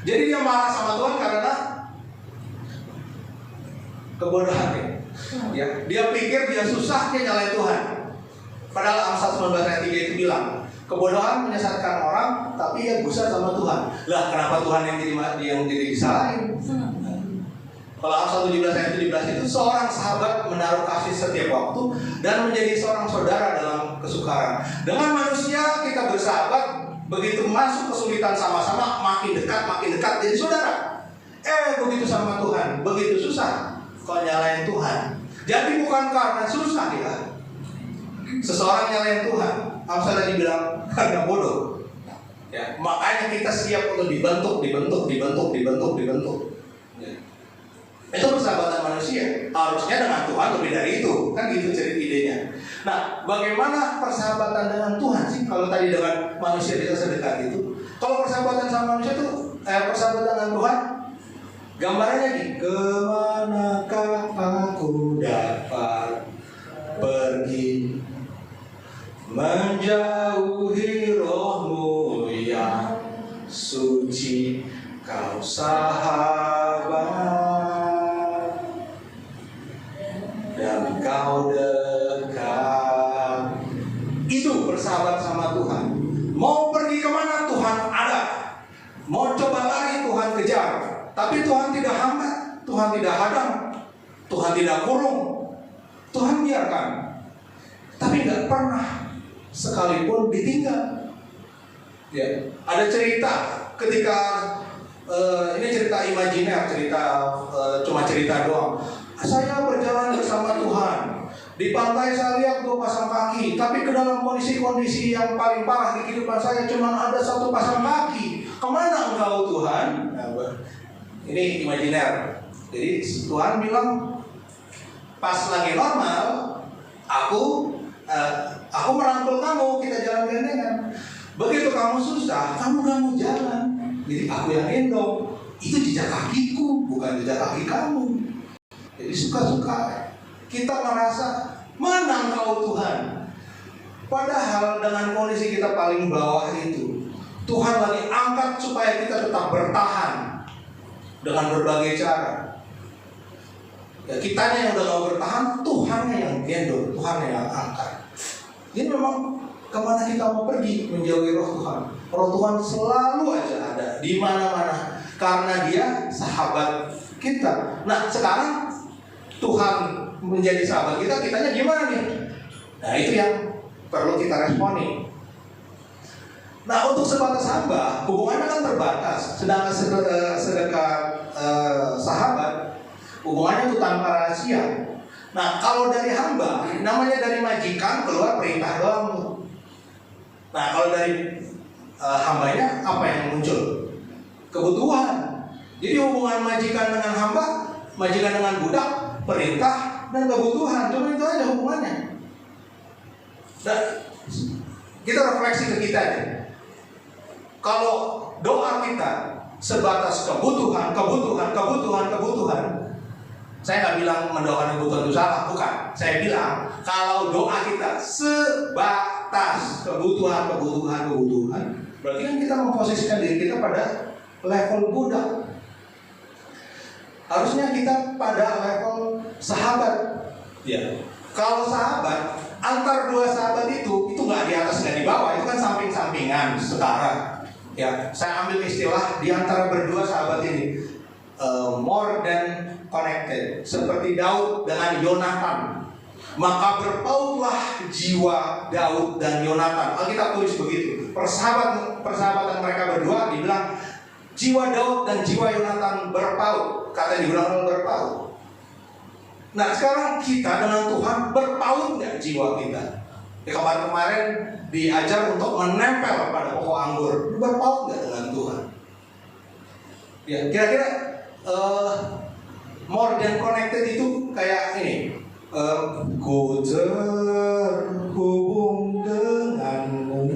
Jadi dia marah sama Tuhan karena kebodohan ya. Dia pikir dia susah, dia nyalain Tuhan. Padahal Amsal 19 ayat 3 itu bilang, kebodohan menyesatkan orang, tapi ia gusar sama Tuhan. Lah, kenapa Tuhan yang jadi disalahin? Kalau Amsal 17 ayat 17 itu seorang sahabat menaruh kasih setiap waktu dan menjadi seorang saudara dalam kesukaran. Dengan manusia kita bersahabat, begitu masuk kesulitan sama-sama makin dekat jadi saudara. Begitu sama Tuhan, begitu susah kok nyalain Tuhan. Jadi bukan karena susah ya. Seseorang nyalain Tuhan, Amsal tadi bilang karena bodoh. Ya, makanya kita siap untuk dibentuk. Ya. Itu persahabatan manusia. Harusnya dengan Tuhan lebih dari itu. Kan gitu cerita idenya. Nah, bagaimana persahabatan dengan Tuhan sih? Kalau tadi dengan manusia bisa sedekat itu. Kalau persahabatan sama manusia itu persahabatan dengan Tuhan, gambarannya nih, kemanakah aku dapat pergi menjauhi rohmu yang suci, kau sahabat dan kau dekat. Itu bersahabat sama Tuhan. Mau pergi kemana Tuhan ada. Mau coba lari Tuhan kejar. Tapi Tuhan tidak hambat, Tuhan tidak hadang, Tuhan tidak kurung, Tuhan biarkan. Tapi nggak pernah sekalipun ditinggal. Ya, ada cerita ketika ini cerita imajiner, cuma cerita doang. Saya berjalan bersama Tuhan. Di pantai saya lihat 2 pasang kaki, tapi ke dalam kondisi yang paling parah di kehidupan saya cuma ada 1 pasang kaki. Kemana engkau Tuhan? Nah, ini imajiner. Jadi Tuhan bilang pas lagi normal, aku merangkul kamu, kita jalan gandengan. Begitu kamu susah, kamu gak mau jalan. Jadi aku yang gendong. Itu jejak kakiku, bukan jejak kaki kamu. Jadi suka-suka kita merasa menang kau Tuhan. Padahal dengan kondisi kita paling bawah itu, Tuhan lagi angkat supaya kita tetap bertahan dengan berbagai cara. Ya, kitanya yang udah gak bertahan, Tuhannya yang gendong, Tuhannya yang angkat. Jadi memang kemana kita mau pergi menjauhi roh Tuhan. Roh Tuhan selalu aja ada di mana-mana karena Dia sahabat kita. Nah, sekarang Tuhan menjadi sahabat kita, kitanya gimana nih? Nah, itu yang perlu kita responi. Nah, untuk sebatas hamba, hubungannya kan terbatas. Sedangkan sedekat sahabat, hubungannya itu tanpa rahasia. Nah, kalau dari hamba, namanya dari majikan keluar perintah doang. Nah, kalau dari hambanya apa yang muncul? Kebutuhan. Jadi hubungan majikan dengan hamba, majikan dengan budak, perintah dan kebutuhan. Cuma itu aja hubungannya. Dan kita refleksi ke kita aja. Kalau doa kita sebatas kebutuhan, Saya nggak bilang mendoakan kebutuhan itu salah, bukan. Saya bilang kalau doa kita sebatas kebutuhan, berarti kan kita memposisikan diri kita pada level budak. Harusnya kita pada level sahabat. Ya. Kalau sahabat, antar dua sahabat itu nggak di atas nggak di bawah, itu kan samping-sampingan setara. Ya, saya ambil istilah di antara berdua sahabat ini, more than connected, seperti Daud dengan Yonatan. Maka berpautlah jiwa Daud dan Yonatan. Alkitab tulis begitu. Persahabatan mereka berdua dibilang jiwa Daud dan jiwa Yonatan berpaut. Kata dibilang berpaut. Nah sekarang kita dengan Tuhan berpaut nggak jiwa kita? Kemarin diajar untuk menempel pada pokok anggur. Berpaut nggak dengan Tuhan? Ya kira-kira more than connected itu kayak ini. Ku terhubung denganmu,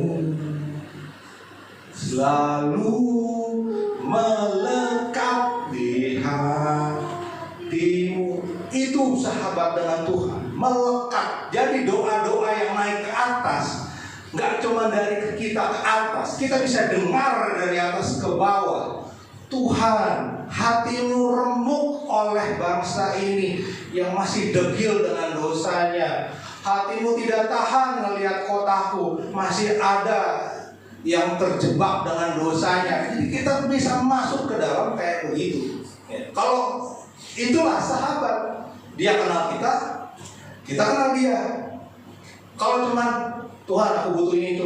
selalu melekat di hatimu. Itu sahabat dengan Tuhan, melekat. Jadi doa-doa yang naik ke atas nggak cuma dari kita ke atas, kita bisa dengar dari atas ke bawah. Tuhan, hatimu remuk oleh bangsa ini yang masih degil dengan dosanya. Hatimu tidak tahan melihat kotaku, masih ada yang terjebak dengan dosanya. Jadi kita bisa masuk ke dalam kayak begitu. Kalau itulah sahabat, dia kenal kita, kita kenal dia. Kalau cuma Tuhan aku butuh ini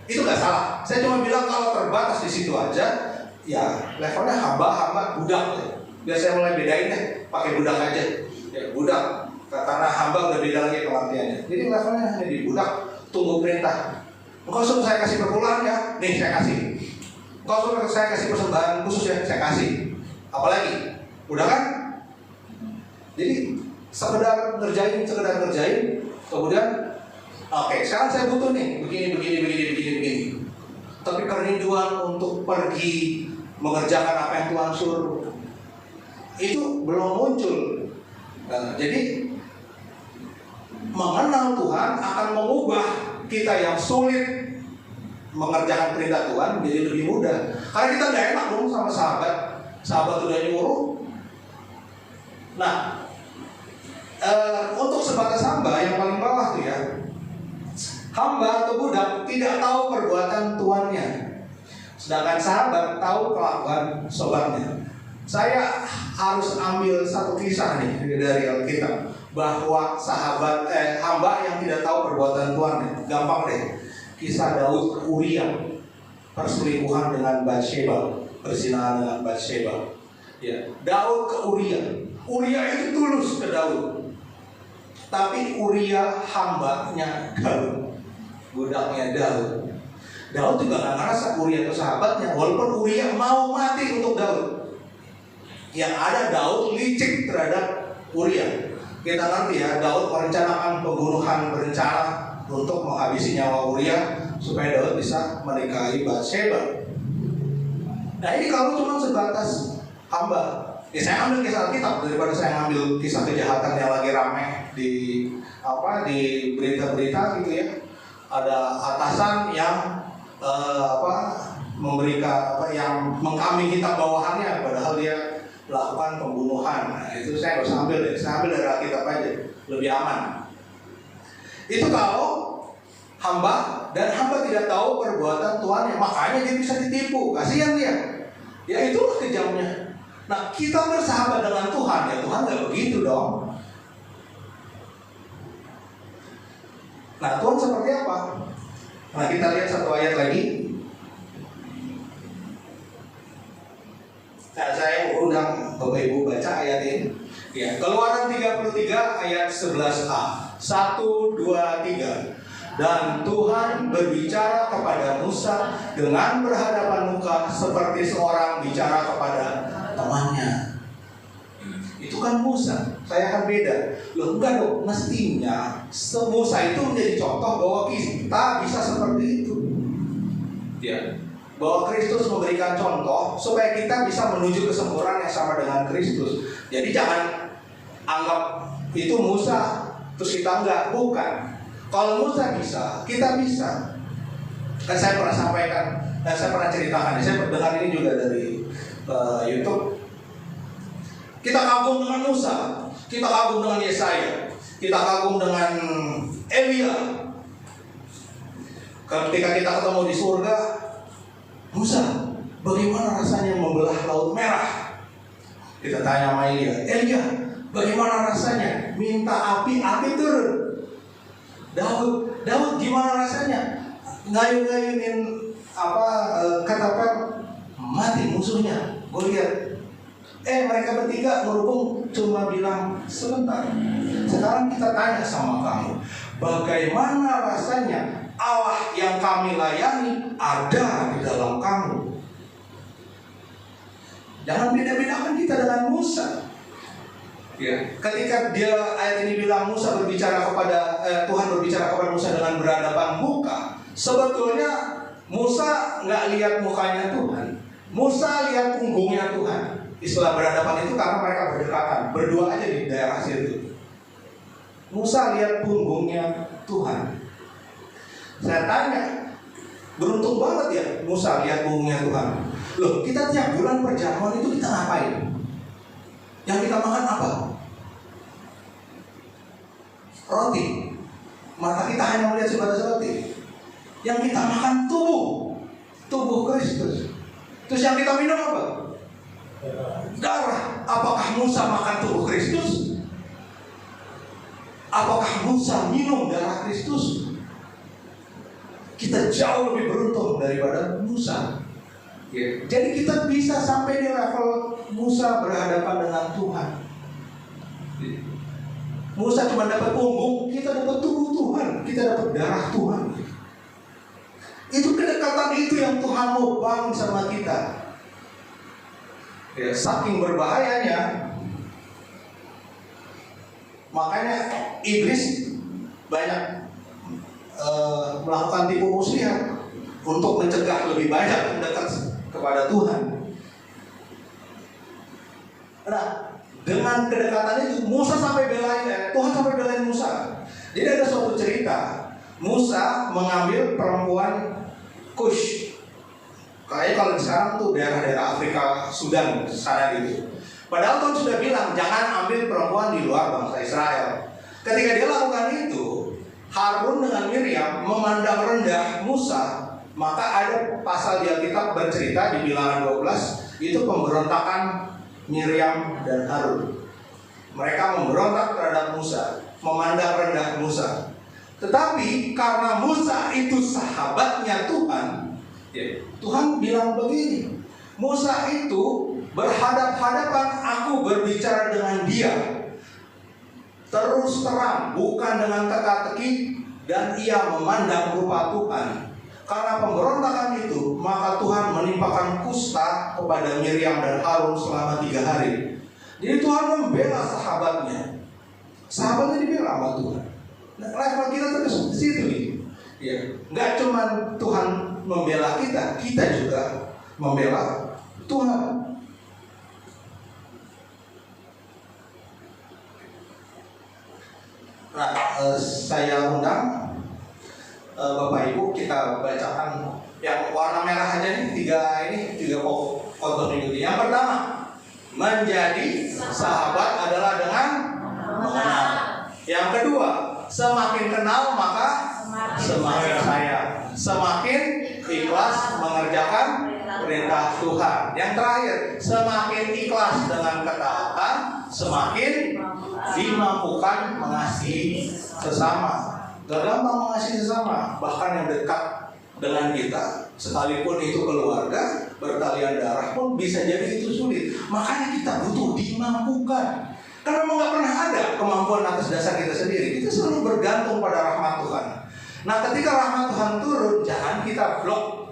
itu nggak salah. Saya cuma bilang kalau terbatas di situ aja. Ya levelnya hamba budak. Biar saya mulai bedain deh, pakai budak aja. Ya budak, karena hamba udah beda lagi pengertiannya. Jadi levelnya hanya di budak, tunggu perintah. Engkau suruh saya kasih perpuluhan ya, nih saya kasih. Engkau suruh saya kasih persembahan khusus ya, saya kasih. Apalagi, udah kan? Jadi sekedar ngerjain. Kemudian, oke, sekarang saya butuh nih, begini. Tapi kerinduan untuk pergi mengerjakan apa yang Tuhan suruh itu belum muncul. Jadi mengenal Tuhan akan mengubah kita yang sulit mengerjakan perintah Tuhan menjadi lebih mudah. Karena kita nggak enak dong sama sahabat udah nyuruh. Nah, untuk sebatas hamba yang paling bawah tuh ya, hamba atau budak tidak tahu perbuatan tuannya, sedangkan sahabat tahu kelakuan sobatnya. Saya harus ambil satu kisah nih dari Alkitab bahwa hamba yang tidak tahu perbuatan tuannya. Gampang deh, kisah Daud ke Uria, perselingkuhan dengan Batsheba, perzinahan dengan Batsheba. Ya, Daud ke Uria. Uria itu tulus ke Daud, tapi Uria hambanya Daud, budaknya Daud. Daud juga nggak ngerasa Uria itu sahabatnya, walaupun Uria mau mati untuk Daud. Yang ada Daud licik terhadap Uria. Kita ngerti ya, Daud merencanakan pembunuhan berencana untuk menghabisi nyawa Uria supaya Daud bisa menikahi Batsheba. Nah ini kalau cuma sebatas hamba, ya saya ambil kisah Alkitab daripada saya ngambil kisah kejahatan yang lagi ramai di berita-berita gitu ya. Ada atasan yang yang mengkambing hitam bawahannya padahal dia melakukan pembunuhan. Nah, itu saya nggak usah ambil deh, saya ambil dari Alkitab aja, lebih aman. Itu kalau hamba tidak tahu perbuatan Tuhannya, makanya dia bisa ditipu, kasihan dia. Ya itulah kejamnya. Nah kita bersahabat dengan Tuhan, ya Tuhan nggak begitu dong. Nah Tuhan seperti apa? Nah kita lihat satu ayat lagi. Nah, saya undang Bapak Ibu baca ayat ini. Ya, Keluaran 33 ayat 11a. 1, 2, 3. Dan Tuhan berbicara kepada Musa dengan berhadapan muka seperti seorang bicara kepada temannya. Itu kan Musa. Saya kan beda. Loh enggak dong, mestinya Musa itu menjadi contoh bahwa kita bisa seperti itu. Ya. Bahwa Kristus memberikan contoh supaya kita bisa menuju kesempurnaan yang sama dengan Kristus. Jadi jangan anggap itu Musa terus kita enggak, bukan. Kalau Musa bisa, kita bisa. Kan saya pernah sampaikan, saya pernah ceritakan, saya dengar ini juga dari YouTube. Kita kagum dengan Musa, kita kagum dengan Yesaya, kita kagum dengan Elia. Ketika kita ketemu di surga, Musa, bagaimana rasanya membelah laut merah? Kita tanya sama Elia, bagaimana rasanya minta api turun? Daud gimana rasanya ngayun-ngayunin katapel mati musuhnya? Goliat. Mereka bertiga ngerubung cuma bilang sebentar. Sekarang kita tanya sama kamu, bagaimana rasanya Allah yang kami layani ada di dalam kamu? Jangan beda-bedakan kita dengan Musa. Ya, ketika ayat ini bilang Musa berbicara kepada Tuhan berbicara kepada Musa dengan berhadapan muka, sebetulnya Musa nggak lihat mukanya Tuhan. Musa lihat punggungnya Tuhan. Istilah berhadapan itu karena mereka berdekatan, berdua aja di daerah situ. Musa lihat punggungnya Tuhan. Saya tanya, beruntung banget ya Musa lihat punggungnya Tuhan. Loh, kita tiap bulan perjamuan itu kita ngapain? Yang kita makan apa? Roti. Mata kita hanya melihat sebatas roti. Yang kita makan tubuh Kristus. Terus yang kita minum apa? Darah. Apakah Musa makan tubuh Kristus? Apakah Musa minum darah Kristus? Kita jauh lebih beruntung daripada Musa. Ya. Jadi kita bisa sampai di level Musa berhadapan dengan Tuhan. Musa cuma dapat punggung, kita dapat tubuh Tuhan, kita dapat darah Tuhan. Itu kedekatan itu yang Tuhan mau bangun sama kita. Ya, saking berbahayanya, makanya iblis banyak melakukan tipu muslihat untuk mencegah lebih banyak mendekat kepada Tuhan. Nah, dengan kedekatan itu Musa sampai Tuhan sampai belain Musa. Jadi ada suatu cerita, Musa mengambil perempuan Kush. Kayaknya kalau sekarang tuh daerah-daerah Afrika, Sudan, sana gitu. Padahal Tuhan sudah bilang jangan ambil perempuan di luar bangsa Israel. Ketika dia lakukan itu, Harun dengan Miriam memandang rendah Musa. Maka ada pasal di Alkitab bercerita di Bilangan 12, itu pemberontakan Miriam dan Harun. Mereka memberontak terhadap Musa, memandang rendah Musa. Tetapi karena Musa itu sahabatnya Tuhan, Tuhan bilang begini, Musa itu berhadap-hadapan, aku berbicara dengan dia terus terang, bukan dengan teka-teki, dan ia memandang rupa Tuhan. Karena pemberontakan itu, maka Tuhan menimpakan kusta kepada Miriam dan Harun selama 3 hari. Jadi Tuhan membela sahabatnya. Sahabatnya dibela sama Tuhan. Nah, level kita terus di situ nih. Ya, nggak cuma Tuhan membela kita, kita juga membela Tuhan. Nah, saya undang Bapak Ibu, kita bacakan yang warna merah aja nih, tiga khotbah minggu ini. Yang pertama, menjadi sahabat adalah dengan mengenal. Yang kedua, semakin kenal maka semakin sayang, semakin ikhlas mengerjakan perintah Tuhan. Yang terakhir, semakin ikhlas dengan ketaatan, semakin dimampukan mengasihi sesama. Gak gampang mengasihi sesama, bahkan yang dekat dengan kita, sekalipun itu keluarga, bertalian darah pun bisa jadi itu sulit. Makanya kita butuh dimampukan. Karena memang gak pernah ada kemampuan atas dasar kita sendiri. Kita selalu bergantung pada rahmat Tuhan. Nah, ketika rahmat Tuhan turun, jangan kita blok,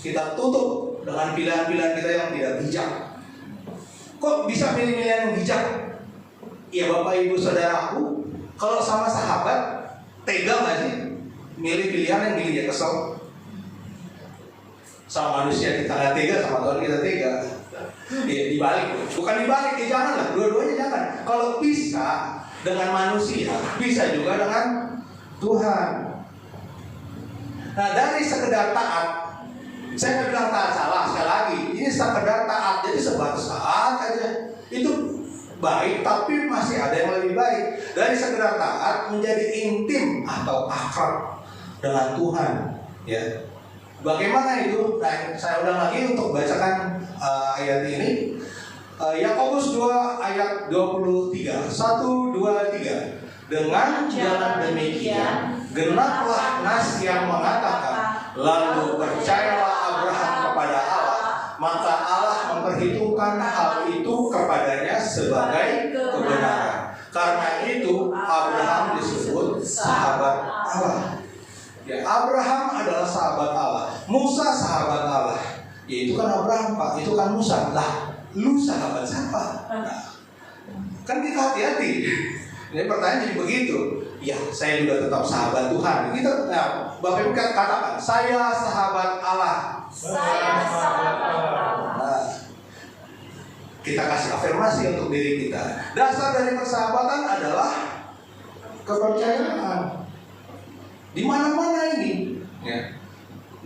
kita tutup dengan pilihan-pilihan kita yang tidak bijak. Kok bisa pilih-pilihan yang bijak? Ya Bapak Ibu Saudaraku, kalau sama sahabat tega gak sih milih pilihan yang bikin dia kesel? Sama manusia kita gak tega, sama Tuhan kita tega. Ya, dibalik, bukan dibalik, ya janganlah, dua-duanya jangan. Kalau bisa dengan manusia, bisa juga dengan Tuhan. Nah, dari sekedar taat, saya nggak bilang taat salah, sekali lagi, ini sekedar taat, jadi sebatas taat aja, itu baik, tapi masih ada yang lebih baik. Dari sekedar taat menjadi intim atau akrab dengan Tuhan, ya. Bagaimana itu? Nah, saya ulang lagi untuk bacakan ayat ini. Yakobus 2 ayat 23. 1, 2, 3. Dengan jalan demikian genaplah nas yang mengatakan, lalu percayalah Abraham kepada Allah, maka Allah memperhitungkan hal itu kepadanya sebagai kebenaran. Karena itu Abraham disebut sahabat Allah. Ya, Abraham adalah sahabat Allah. Musa sahabat Allah. Ya, itu kan Abraham, Pak. Itu kan Musa. Lah, lu sahabat siapa? Nah, kan kita hati-hati. Ini pertanyaan jadi begitu. Ya, saya juga tetap sahabat Tuhan. Kita, nah, Bapak Ibu katakan, saya sahabat Allah. Saya sahabat Allah. Nah, kita kasih afirmasi untuk diri kita. Dasar dari persahabatan adalah kepercayaan. Di mana-mana ini. Ya.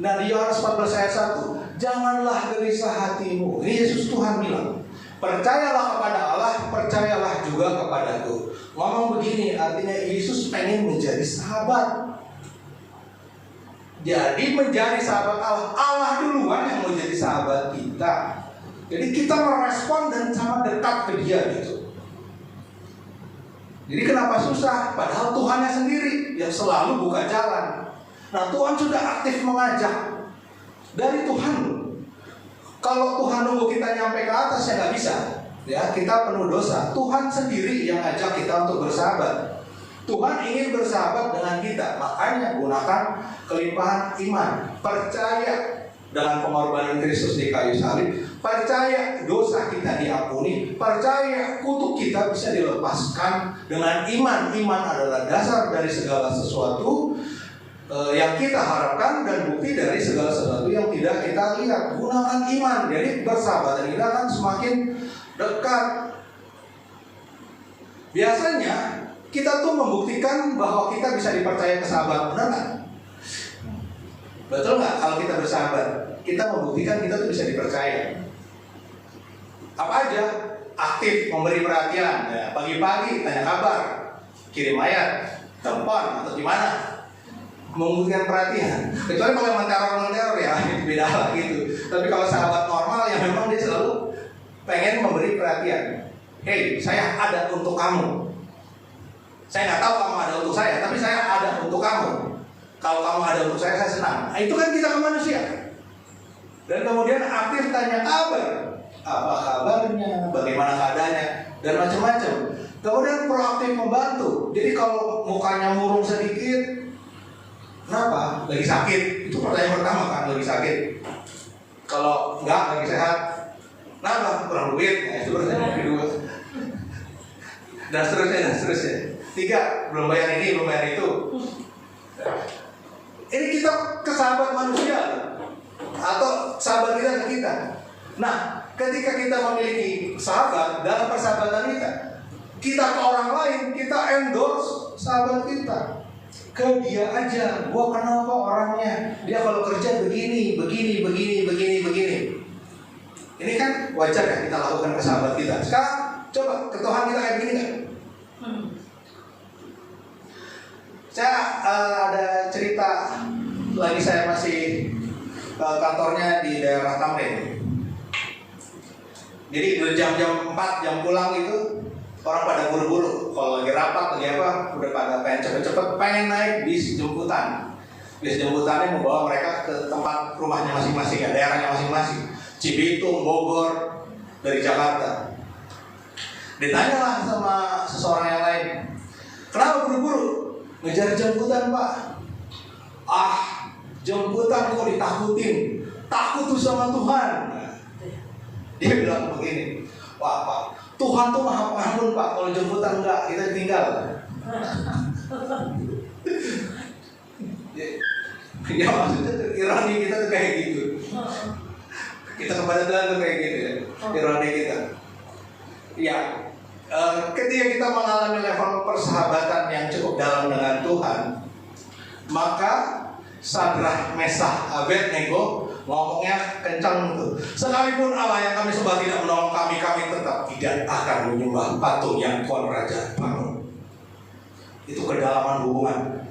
Nah, di Yohanes 14 ayat 1, janganlah gelisah hatimu. Ini Yesus Tuhan bilang, percayalah kepada Allah, percayalah juga kepadaku. Ngomong begini, artinya Yesus pengen menjadi sahabat. Jadi menjadi sahabat Allah, Allah duluan yang menjadi sahabat kita. Jadi kita merespon dan sangat dekat ke Dia gitu. Jadi kenapa susah? Padahal Tuhannya sendiri yang selalu buka jalan. Nah, Tuhan sudah aktif mengajak dari Tuhan. Kalau Tuhan nunggu kita nyampe ke atas, ya nggak bisa. Ya, kita penuh dosa. Tuhan sendiri yang ajak kita untuk bersahabat. Tuhan ingin bersahabat dengan kita. Makanya gunakan kelimpahan iman. Percaya dengan pengorbanan Kristus di kayu salib. Percaya dosa kita diampuni. Percaya kutuk kita bisa dilepaskan dengan iman. Iman adalah dasar dari segala sesuatu yang kita harapkan dan bukti dari segala sesuatu yang tidak kita lihat. Gunakan iman. Jadi bersahabat kita akan semakin dekat. Biasanya kita tuh membuktikan bahwa kita bisa dipercaya ke sahabat. Benar nggak? Betul nggak? Kalau kita bersahabat, kita membuktikan kita tuh bisa dipercaya. Apa aja? Aktif memberi perhatian. Ya, pagi-pagi tanya kabar, kirim ayat, telepon atau gimana? Memberikan perhatian. Kecuali kalau menteror ya, itu beda lah gitu. Tapi kalau sahabat normal yang memang dia selalu pengen memberi perhatian. Hey, saya ada untuk kamu. Saya nggak tahu kamu ada untuk saya, tapi saya ada untuk kamu. Kalau kamu ada untuk saya senang. Nah, itu kan kita ke manusia. Dan kemudian aktif tanya kabar. Apa kabarnya? Bagaimana keadaannya? Dan macam-macam. Kemudian proaktif membantu. Jadi kalau mukanya murung sedikit, kenapa? Lagi sakit. Itu pertanyaan pertama kan, lagi sakit. Kalau enggak, lagi sehat. Kenapa? Kurang duit. Nah, itu pertanyaan kedua. Dan seterusnya. 3, belum bayar ini, belum bayar itu. Ini kita ke sahabat manusia atau sahabat kita ke kita. Nah, ketika kita memiliki sahabat dalam persahabatan kita ke orang lain, kita endorse sahabat kita. Ke dia aja, gua kenal kok orangnya. Dia kalau kerja begini. Ini kan wajar kan kita lakukan ke sahabat kita. Sekarang coba ke Tuhan kita kayak begini kan? Saya ada cerita lagi, saya masih kantornya di daerah Tamrin. Jadi udah jam 4 jam pulang itu orang pada buru-buru. Kalau lagi rapat lagi apa, udah pada pengen cepet-cepet pengen naik bis jemputan. Bis jemputannya membawa mereka ke tempat rumahnya masing-masing, ya, daerahnya masing-masing. Cibitung, Bogor, dari Jakarta. Ditanyalah sama seseorang yang lain, kenapa buru-buru? Ngejar jemputan, Pak. Jemputan kok ditakutin. Takut tuh sama Tuhan. Dia bilang begini, wah Pak, Tuhan tuh maha pengampun Pak. Kalau jemputan enggak, kita tinggal. Ya maksudnya ironi kita tuh kayak gitu. Kita kepada Tuhan tuh kayak gitu ya, ironi kita. Ya, ketika kita mengalami level persahabatan yang cukup dalam dengan Tuhan, maka Sadrah, Mesah, Abednego ngomongnya kencang tuh. Sekalipun Allah yang kami sembah tidak menolong kami, kami tetap tidak akan menyembah patung yang Tuhan Raja bangun. Itu kedalaman hubungan.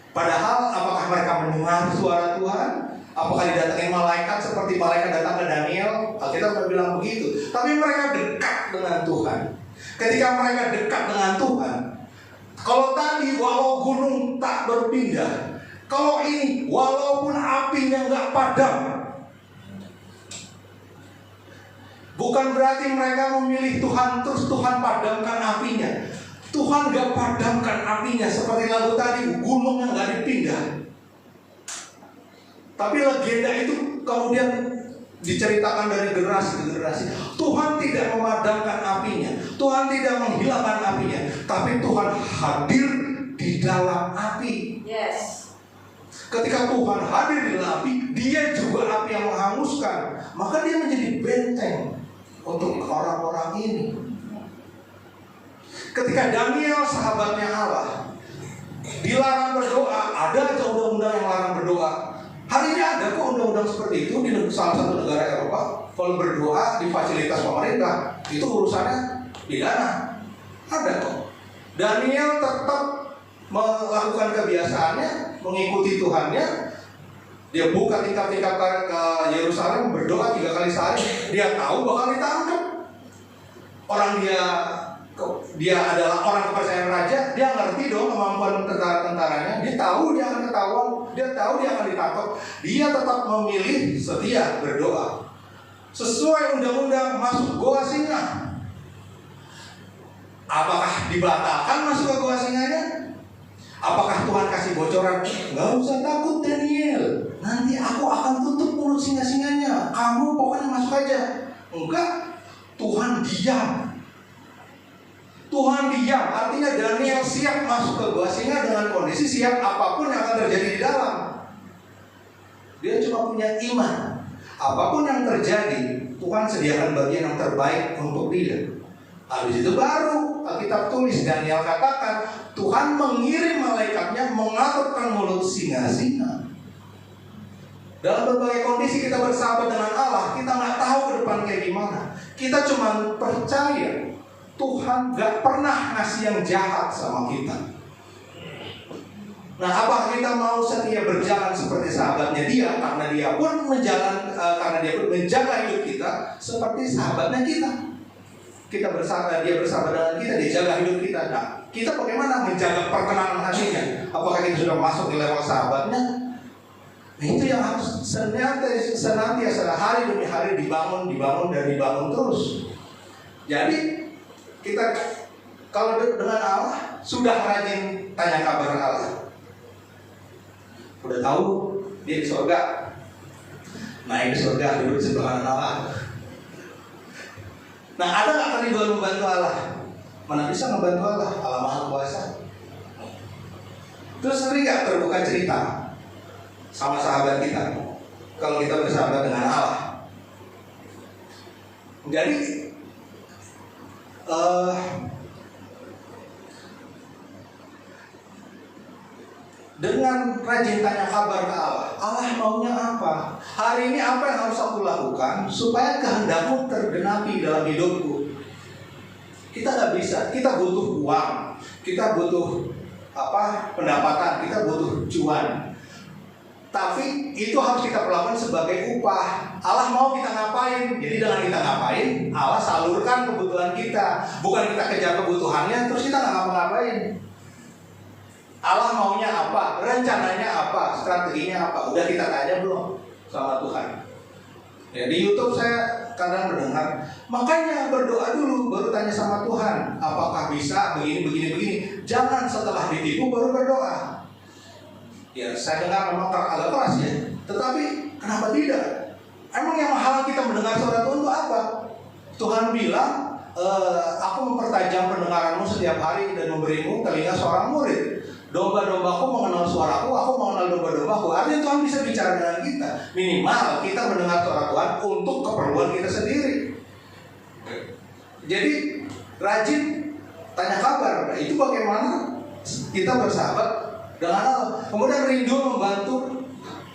Padahal apakah mereka mendengar suara Tuhan? Apakah didatangin malaikat seperti malaikat datang ke Daniel? Alkitab bilang begitu. Tapi mereka dekat dengan Tuhan. Ketika mereka dekat dengan Tuhan, kalau tadi walau gunung tak berpindah, kalau ini walaupun apinya nggak padam, bukan berarti mereka memilih Tuhan terus Tuhan padamkan apinya. Tuhan nggak padamkan apinya seperti lagu tadi, gunung yang nggak dipindah. Tapi legenda itu kemudian diceritakan dari generasi ke generasi. Tuhan tidak memadamkan apinya, Tuhan tidak menghilangkan apinya, tapi Tuhan hadir di dalam api. Yes. Ketika Tuhan hadir di dalam api, Dia juga api yang menghanguskan. Maka Dia menjadi benteng untuk orang-orang ini. Ketika Daniel sahabatnya Allah dilarang berdoa, ada aja undang-undang yang larang berdoa. Hari ini ada kok undang-undang seperti itu di salah satu negara Eropa. Kalau berdoa di fasilitas pemerintah, itu urusannya pidana. Ada kok. Daniel tetap melakukan kebiasaannya, mengikuti Tuhannya. Dia buka tingkap-tingkap ke Yerusalem, berdoa 3 kali sehari. Dia tahu bakal ditangkap. Orang dia adalah orang kepercayaan raja, dia ngerti dong kemampuan tentara-tentaranya. Dia tahu dia akan ketahuan, dia tahu dia akan ditangkap. Dia tetap memilih setia berdoa sesuai undang-undang masuk goa singa. Apakah dibatalkan masuk ke goa singanya? Apakah Tuhan kasih bocoran? Gak usah takut Daniel, nanti aku akan tutup mulut singa-singanya, kamu pokoknya masuk aja. Enggak, Tuhan diam. Tuhan diam, artinya Daniel siap masuk ke goa singa dengan kondisi siap apapun yang akan terjadi di dalam. Dia cuma punya iman. Apapun yang terjadi, Tuhan sediakan bagian yang terbaik untuk dia. Habis itu baru Alkitab tulis, Daniel katakan, Tuhan mengirim malaikatnya mengaturkan mulut singa-singa. Dalam berbagai kondisi kita bersahabat dengan Allah, kita nggak tahu ke depan kayak gimana. Kita cuma percaya Tuhan gak pernah ngasih yang jahat sama kita. Nah, apakah kita mau setia berjalan seperti sahabatnya dia, karena dia pun menjaga hidup kita seperti sahabatnya kita. Kita bersahabat, dia bersahabat dengan kita, dia jaga hidup kita. Nah, kita bagaimana menjaga perkenanan hatinya? Apakah kita sudah masuk di level sahabatnya? Nah, itu yang harus senantiasa hari demi hari dibangun dan dibangun terus. Jadi kita kalau dengan Allah sudah rajin tanya kabar Allah. Udah tahu dia di surga, naik di surga, duduk di sebelah kanan Allah. Nah, ada nggak kerinduan membantu Allah? Mana bisa membantu Allah? Allah Maha Kuasa. Terus sering nggak terbuka cerita sama sahabat kita kalau kita bersahabat dengan Allah? Jadi dengan rajin tanya kabar ke Allah, Allah maunya apa? Hari ini apa yang harus aku lakukan supaya kehendakmu tergenapi dalam hidupku? Kita nggak bisa, kita butuh uang, kita butuh pendapatan, kita butuh cuan. Tapi itu harus kita perlakukan sebagai upah. Allah mau kita ngapain? Jadi dengan kita ngapain, Allah salurkan kebutuhan kita. Bukan kita kejar kebutuhannya, terus kita nggak ngapa-ngapain. Allah maunya apa? Rencananya apa? Strateginya apa? Udah kita tanya belum sama Tuhan? Ya, di YouTube saya kadang mendengar, makanya berdoa dulu, baru tanya sama Tuhan. Apakah bisa begini? Jangan setelah ditipu baru berdoa. Ya, saya dengar memang agak keras ya. Tetapi kenapa tidak? Emang yang menghalang kita mendengar suara Tuhan itu apa? Tuhan bilang, aku mempertajam pendengaranmu setiap hari dan memberimu telinga seorang murid. Domba-dombaku mengenal suaraku, aku mengenal domba-dombaku. Artinya Tuhan bisa bicara dengan kita. Minimal kita mendengar suara Tuhan untuk keperluan kita sendiri. Jadi rajin tanya kabar. Nah, itu bagaimana kita bersahabat dengan Allah. Kemudian rindu membantu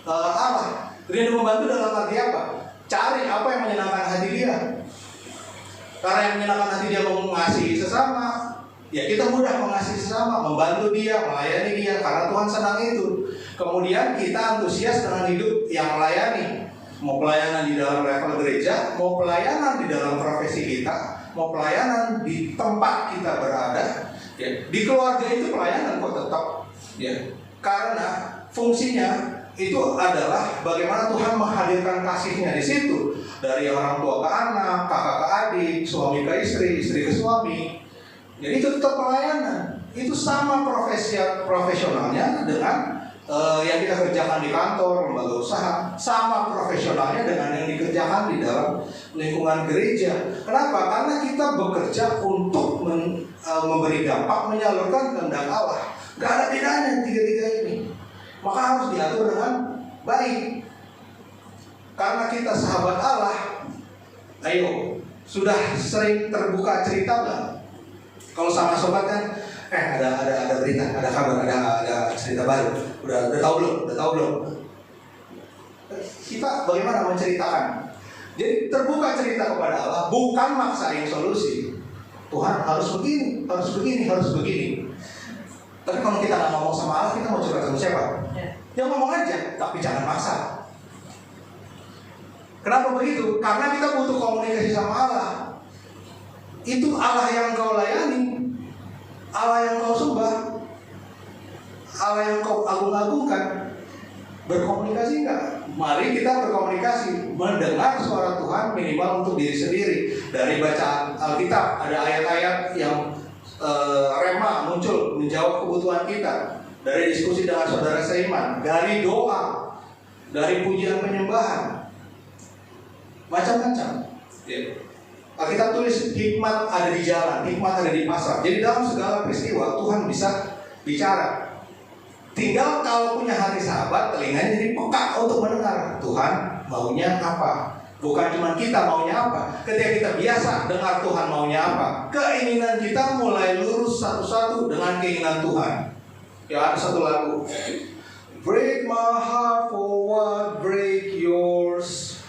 Allah. Rindu membantu dalam arti apa? Cari apa yang menyenangkan hati dia. Karena yang menyenangkan hati dia mengasihi sesama, ya kita mudah mengasihi sesama, membantu dia, melayani dia, karena Tuhan senang itu. Kemudian kita antusias dengan hidup yang melayani. Mau pelayanan di dalam level gereja, mau pelayanan di dalam profesi kita, mau pelayanan di tempat kita berada, ya. Di keluarga itu pelayanan kok tetap, ya. Karena fungsinya itu adalah bagaimana Tuhan menghadirkan kasih-Nya di situ, dari orang tua ke anak, kakak ke adik, suami ke istri, istri ke suami. Jadi itu tetap pelayanan. Itu sama profesionalnya dengan yang kita kerjakan di kantor, lembaga usaha, sama profesionalnya dengan yang dikerjakan di dalam lingkungan gereja. Kenapa? Karena kita bekerja untuk memberi dampak, menyalurkan kehendak Allah. Gak ada bedanya tiga-tiga ini. Maka harus diatur dengan baik. Karena kita sahabat Allah, ayo, sudah sering terbuka cerita nggak? Kalau sama sobat kan, ada berita, ada kabar, ada cerita baru. Udah tahu belum? Udah tahu belum? Kita bagaimana menceritakan? Jadi terbuka cerita kepada Allah, bukan maksain solusi. Tuhan harus begini, harus begini, harus begini. Tapi kalau kita nggak ngomong sama Allah, kita mau curhat sama siapa? Ya ngomong aja, tapi jangan maksa. Kenapa begitu? Karena kita butuh komunikasi sama Allah. Itu Allah yang kau layani, Allah yang kau sembah, Allah yang kau agung-agungkan. Berkomunikasi enggak? Mari kita berkomunikasi, mendengar suara Tuhan minimal untuk diri sendiri. Dari bacaan Alkitab, ada ayat-ayat yang rema muncul menjawab kebutuhan kita. Dari diskusi dengan saudara seiman, dari doa, dari pujian penyembahan, macam-macam. Kita tulis hikmat ada di jalan, hikmat ada di pasar. Jadi dalam segala peristiwa Tuhan bisa bicara. Tinggal kalau punya hati sahabat, telinganya jadi peka untuk mendengar Tuhan maunya apa. Bukan cuma kita maunya apa. Ketika kita biasa dengar Tuhan maunya apa, keinginan kita mulai lurus satu-satu dengan keinginan Tuhan. Ya, ada satu lagu, break my heart for what break yours.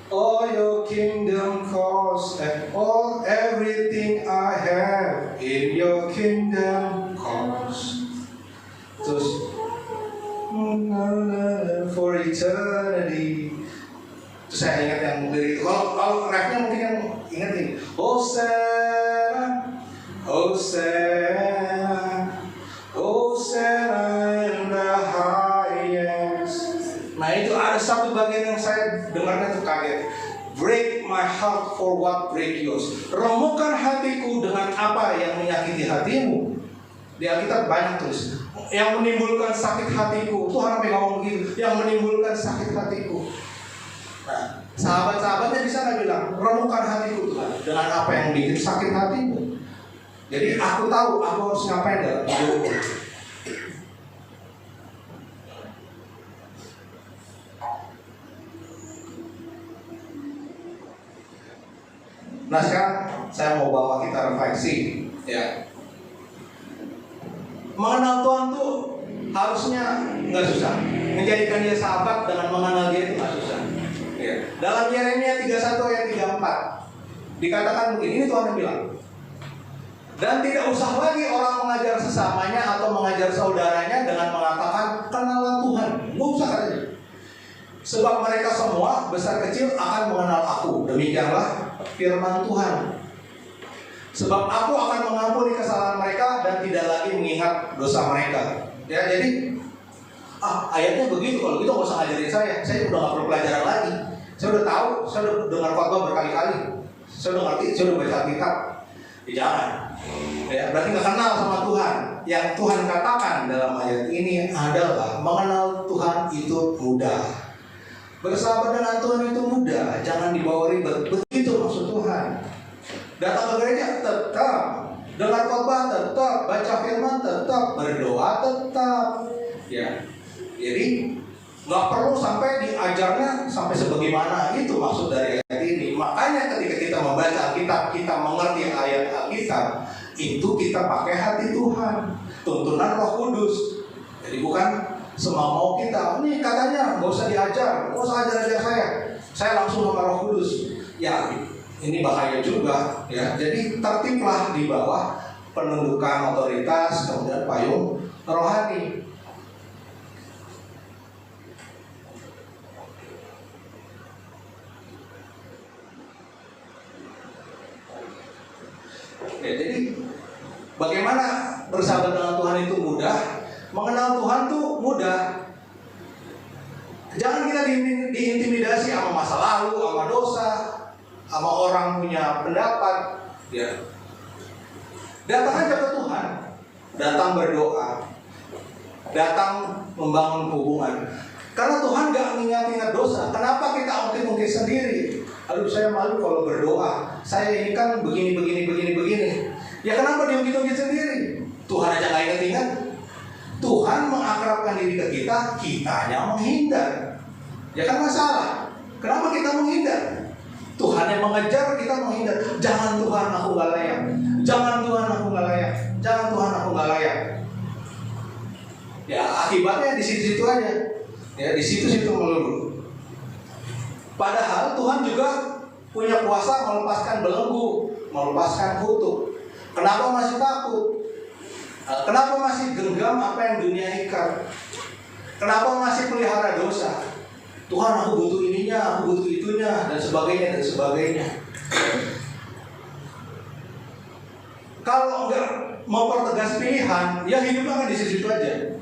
All your kingdom cause and all everything I have in your kingdom cause. Terus for eternity. Terus saya ingat yang dari itu. Kalau rapnya mungkin yang ingat ini. Hosanna, Hosanna, Hosanna in the highest. Nah itu ada satu bagian yang saya dengarnya tuh kaget. Break my heart for what break yours. Remukkan hatiku dengan apa yang menyakiti hatimu. Di Alkitab banyak tulis. Yang menimbulkan sakit hatiku. Tuhan sampai ngomong begitu. Yang menimbulkan sakit hatiku. Nah, sahabat-sahabatnya di sana bilang, remukkan hatiku Tuhan dengan apa yang bikin sakit hatimu. Jadi aku tahu aku harus ngapain dalam hidupku. Nah sekarang saya mau bawa kita refleksi, ya. Mengenal Tuhan tuh harusnya nggak susah. Menjadikan dia sahabat dengan mengenal dia itu nggak susah. Ya. Dalam Yeremia 31 ayat 34 dikatakan begini, ini Tuhan yang bilang. Dan tidak usah lagi orang mengajar sesamanya atau mengajar saudaranya dengan mengatakan kenalan Tuhan. Nggak usah katanya. Sebab mereka semua besar kecil akan mengenal aku. Demikianlah firman Tuhan. Sebab aku akan mengampuni kesalahan mereka dan tidak lagi mengingat dosa mereka. Ya, jadi ayatnya begitu. Kalau gitu nggak usah ngajarin saya udah nggak perlu pelajaran lagi. Saya udah tahu, saya udah dengar khotbah berkali-kali. Saya udah ngerti, saya udah baca Alkitab. Ya, jangan. Ya, berarti nggak kenal sama Tuhan. Yang Tuhan katakan dalam ayat ini adalah mengenal Tuhan itu mudah. Bersahabat dengan Tuhan itu mudah. Jangan dibawa ribet. Begitu maksud Tuhan. Datang ke gereja tetap, dengar khotbah tetap, baca firman tetap, berdoa Ya, jadi nggak perlu sampai diajarnya sampai sebagaimana itu maksud dari ayat ini. Makanya ketika kita membaca Alkitab, kita mengerti ayat Alkitab, itu kita pakai hati Tuhan, tuntunan Roh Kudus. Jadi bukan semau kita. Ini katanya nggak usah diajar, nggak usah ajar saya langsung sama Roh Kudus. Ya, ini bahaya juga. Ya, jadi tertiblah di bawah penundukan otoritas, kemudian payung rohani. Ya, jadi bagaimana bersahabat dengan Tuhan itu mudah, mengenal Tuhan tuh mudah. Jangan kita diintimidasi sama masa lalu, sama dosa, sama orang punya pendapat. Ya, datang aja ke Tuhan, datang berdoa, datang membangun hubungan. Karena Tuhan gak mengingat-ingat dosa. Kenapa kita ungkit-ungkit sendiri? Aduh, saya malu kalau berdoa. Saya ini kan begini. Ya kenapa diungkit-ungkit sendiri? Tuhan aja gak ingat-ingat. Tuhan mengakrabkan diri ke kita, kitanya menghindar. Ya kan masalah. Kenapa kita menghindar? Tuhan yang mengejar, kita menghindar. Jangan Tuhan, aku gak layak. Jangan Tuhan, aku gak layak. Jangan Tuhan, aku gak layak. Ya akibatnya di situ-situ aja. Ya di situ-situ melulu. Padahal Tuhan juga punya kuasa melepaskan belenggu, melepaskan kutuk. Kenapa masih takut? Kenapa masih genggam apa yang dunia ikat? Kenapa masih pelihara dosa? Tuhan, aku butuh ininya, aku butuh itunya, dan sebagainya. Kalau enggak mempertegas pilihan, ya hidup akan di situ aja.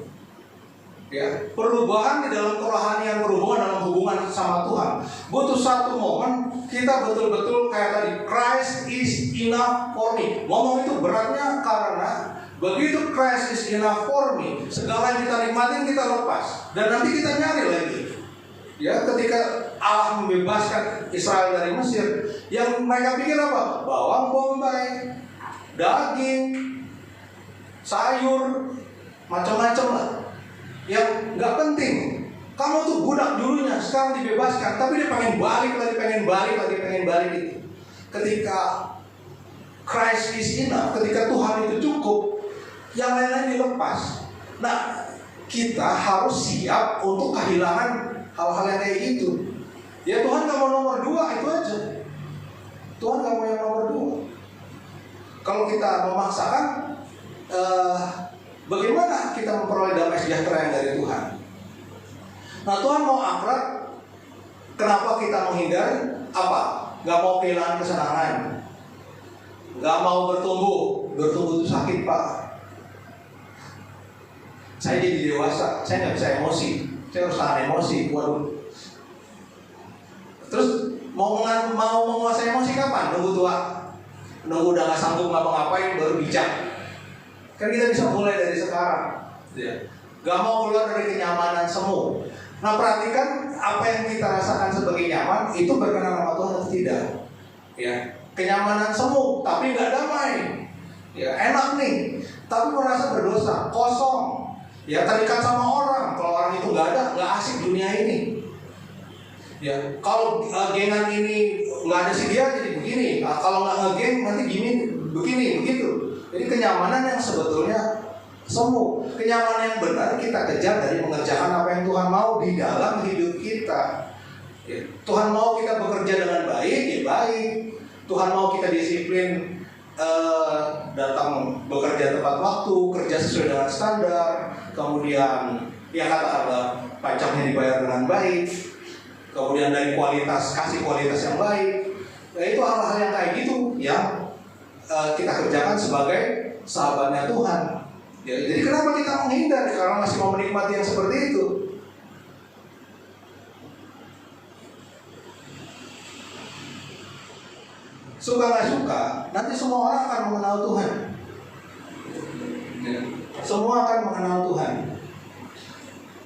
Ya, perubahan di dalam kerohanian, perubahan dalam hubungan sama Tuhan butuh satu momen kita betul-betul kayak tadi, Christ is enough for me. Ngomong itu beratnya karena begitu Christ is enough for me, segala yang kita nikmatin kita lepas dan nanti kita nyari lagi. Ya, ketika Allah membebaskan Israel dari Mesir, yang mereka pikir apa? Bawang bombay, daging, sayur, macam-macam lah. Yang nggak penting. Kamu tuh budak dulunya, sekarang dibebaskan, tapi dia pengen balik lagi. Ketika Christ is enough, ketika Tuhan itu cukup, yang lain-lain dilepas. Nah, kita harus siap untuk kehilangan hal-hal yang kayak gitu. Ya Tuhan nggak mau nomor 2, itu aja. Tuhan nggak mau yang nomor 2. Kalau kita memaksakan, bagaimana kita memperoleh damai sejahtera yang dari Tuhan? Nah, Tuhan mau akrab. Kenapa kita menghindar? Apa? Gak mau kehilangan kesenangan, gak mau bertumbuh itu sakit, Pak. Saya jadi dewasa, saya gak bisa emosi, saya harus tahan emosi. Waduh. Terus mau menguasai emosi kapan? Nunggu tua, nunggu udah gak sanggup ngapa-ngapain baru bijak. Kan kita bisa mulai dari sekarang. Ya. Gak mau keluar dari kenyamanan semu. Nah, perhatikan apa yang kita rasakan sebagai nyaman itu berkenan sama Tuhan atau tidak. Ya, kenyamanan semu tapi nggak damai. Ya, enak nih, tapi merasa berdosa, kosong. Ya, terikat sama orang. Kalau orang itu nggak ada, nggak asik dunia ini. Ya, kalau gengan ini nggak ada si dia jadi begini. Nah, kalau nggak ngegeng nanti gini, begini, begitu. Jadi kenyamanan yang sebetulnya semu, kenyamanan yang benar kita kejar dari mengerjakan apa yang Tuhan mau di dalam hidup kita. Ya, Tuhan mau kita bekerja dengan baik, ya baik. Tuhan mau kita disiplin, datang bekerja tepat waktu, kerja sesuai dengan standar. Kemudian ya kata pajaknya dibayar dengan baik. Kemudian dari kualitas, kasih kualitas yang baik. Nah, itu hal-hal yang kayak gitu yang kita kerjakan sebagai sahabatnya Tuhan. Ya, jadi kenapa kita menghindar? Karena masih mau menikmati yang seperti itu. Suka nggak suka, nanti semua orang akan mengenal Tuhan. Ya. Semua akan mengenal Tuhan.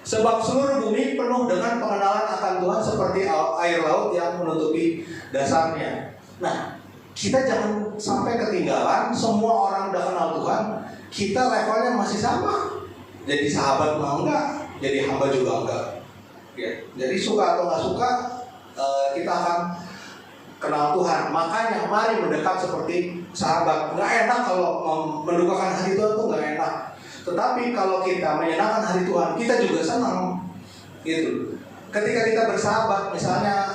Sebab seluruh bumi penuh dengan pengenalan akan Tuhan seperti air laut yang menutupi dasarnya. Nah, kita jangan sampai ketinggalan. Semua orang udah kenal Tuhan, kita levelnya masih sama. Jadi sahabat mah enggak, jadi hamba juga enggak. Ya. Jadi suka atau nggak suka, kita akan kenal Tuhan. Makanya mari mendekat seperti sahabat. Nggak enak kalau mendukakan hati Tuhan tuh nggak enak. Tetapi kalau kita menyenangkan hati Tuhan, kita juga senang. Gitu. Ketika kita bersahabat, misalnya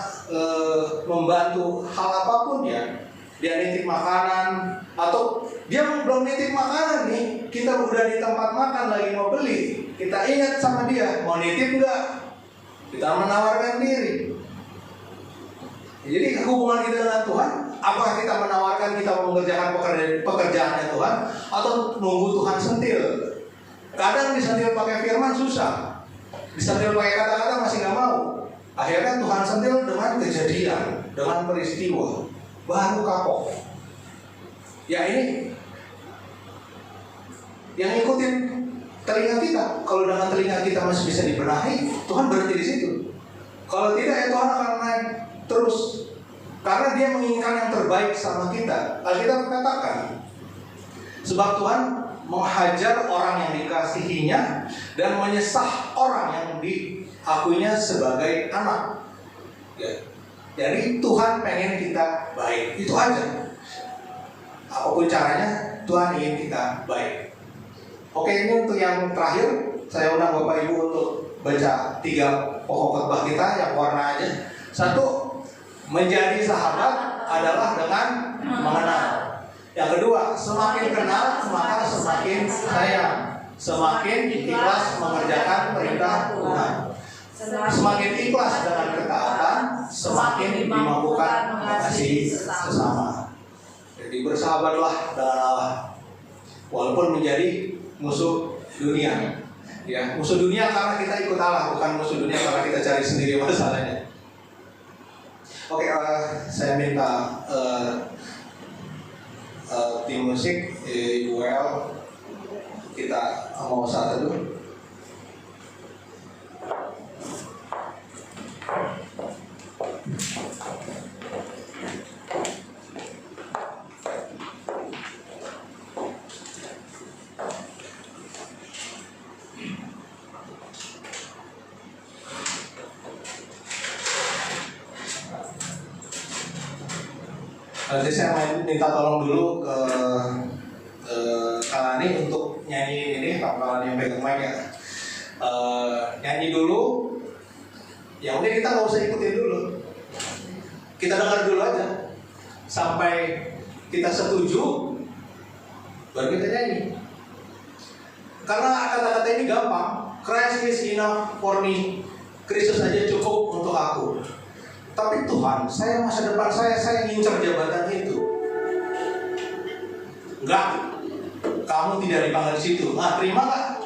membantu hal apapun ya, dia nitip makanan atau dia belum nitip makanan nih, kita udah di tempat makan lagi mau beli, kita ingat sama dia, mau nitip nggak? Kita menawarkan diri. Jadi hubungan kita dengan Tuhan, apakah kita menawarkan kita mengerjakan pekerjaannya Tuhan atau nunggu Tuhan sentil? Kadang disentil pakai firman susah, disentil pakai kata-kata masih nggak mau. Akhirnya Tuhan sentil dengan kejadian, dengan peristiwa, baru kapok. Ya ini yang ikutin telinga kita. Kalau dengan telinga kita masih bisa dibenahi, Tuhan berhenti di situ. Kalau tidak, ya Tuhan akan naik terus. Karena dia menginginkan yang terbaik sama kita. Alkitab katakan, sebab Tuhan menghajar orang yang dikasihinya dan menyesah orang yang diakuinya sebagai anak. Ya. Jadi Tuhan pengen kita baik, itu aja. Apapun caranya, Tuhan ingin kita baik. Oke, ini untuk yang terakhir, saya undang Bapak Ibu untuk baca 3 pokok khotbah kita yang warna aja. 1, menjadi sahabat adalah dengan mengenal. Yang kedua, semakin kenal maka semakin sayang, semakin ikhlas mengerjakan perintah Tuhan. Semakin ikhlas dengan ketaatan, semakin dimampukan mengasihi sesama. Jadi bersahabatlah dengan Allah, walaupun menjadi musuh dunia. Ya, musuh dunia karena kita ikut Allah, bukan musuh dunia karena kita cari sendiri masalahnya. Oke, saya minta tim musik UL kita mau saat teduh. Nanti saya minta tolong dulu ke Kalani untuk nyanyi ini, Pak Kalani yang pegang mic ya. Nyanyi dulu, ya udah kita nggak usah ikutin dulu, kita dengar dulu aja sampai kita setuju, baru kita nyanyi. Karena kata-kata ini gampang, Christ is enough for me, Kristus aja cukup untuk aku. Tapi Tuhan, saya masa depan saya ngincar jabatan itu. Enggak, kamu tidak dipanggil di situ. Nah, terima nggak?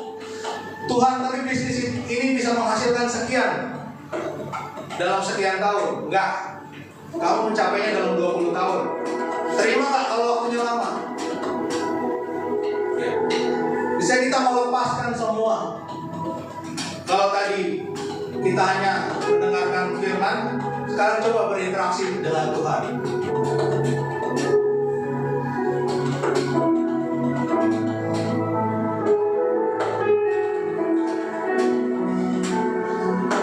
Tuhan, tapi bisnis ini bisa menghasilkan sekian dalam sekian tahun. Enggak, kamu mencapainya dalam 20 tahun. Terima nggak kalau waktunya lama? Ya. Bisa kita melepaskan semua. Kalau tadi kita hanya mendengarkan firman, sekarang coba berinteraksi dengan Tuhan.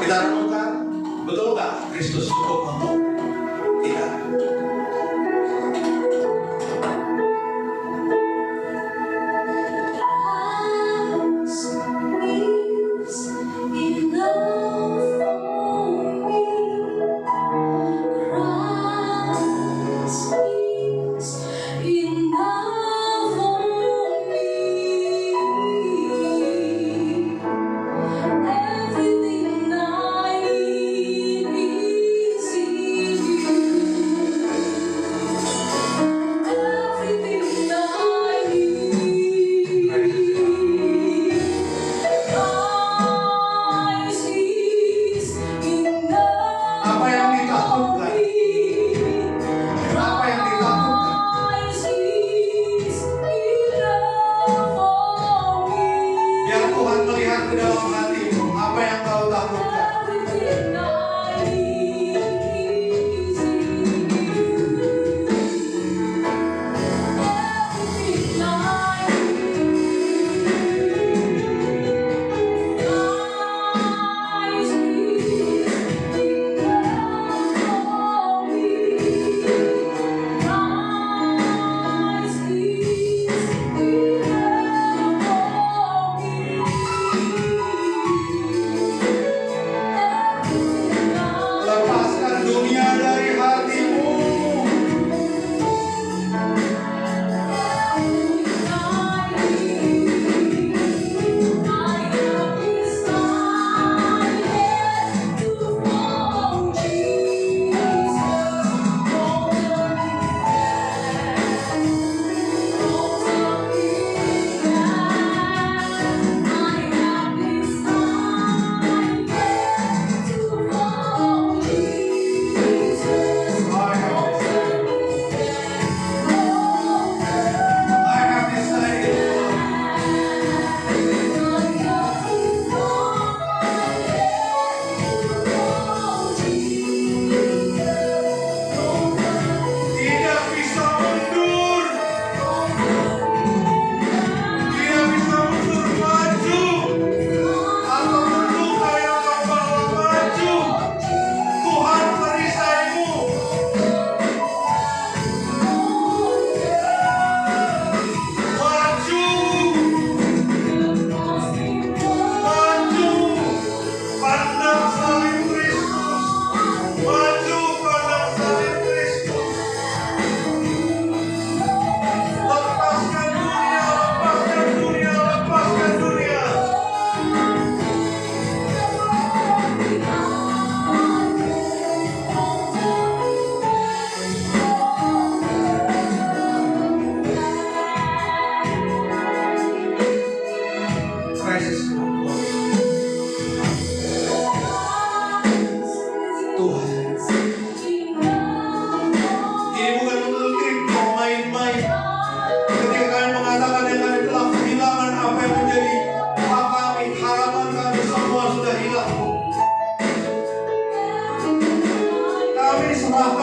Kita renungkan, betul nggak Kristus cukup untuk kita? Christ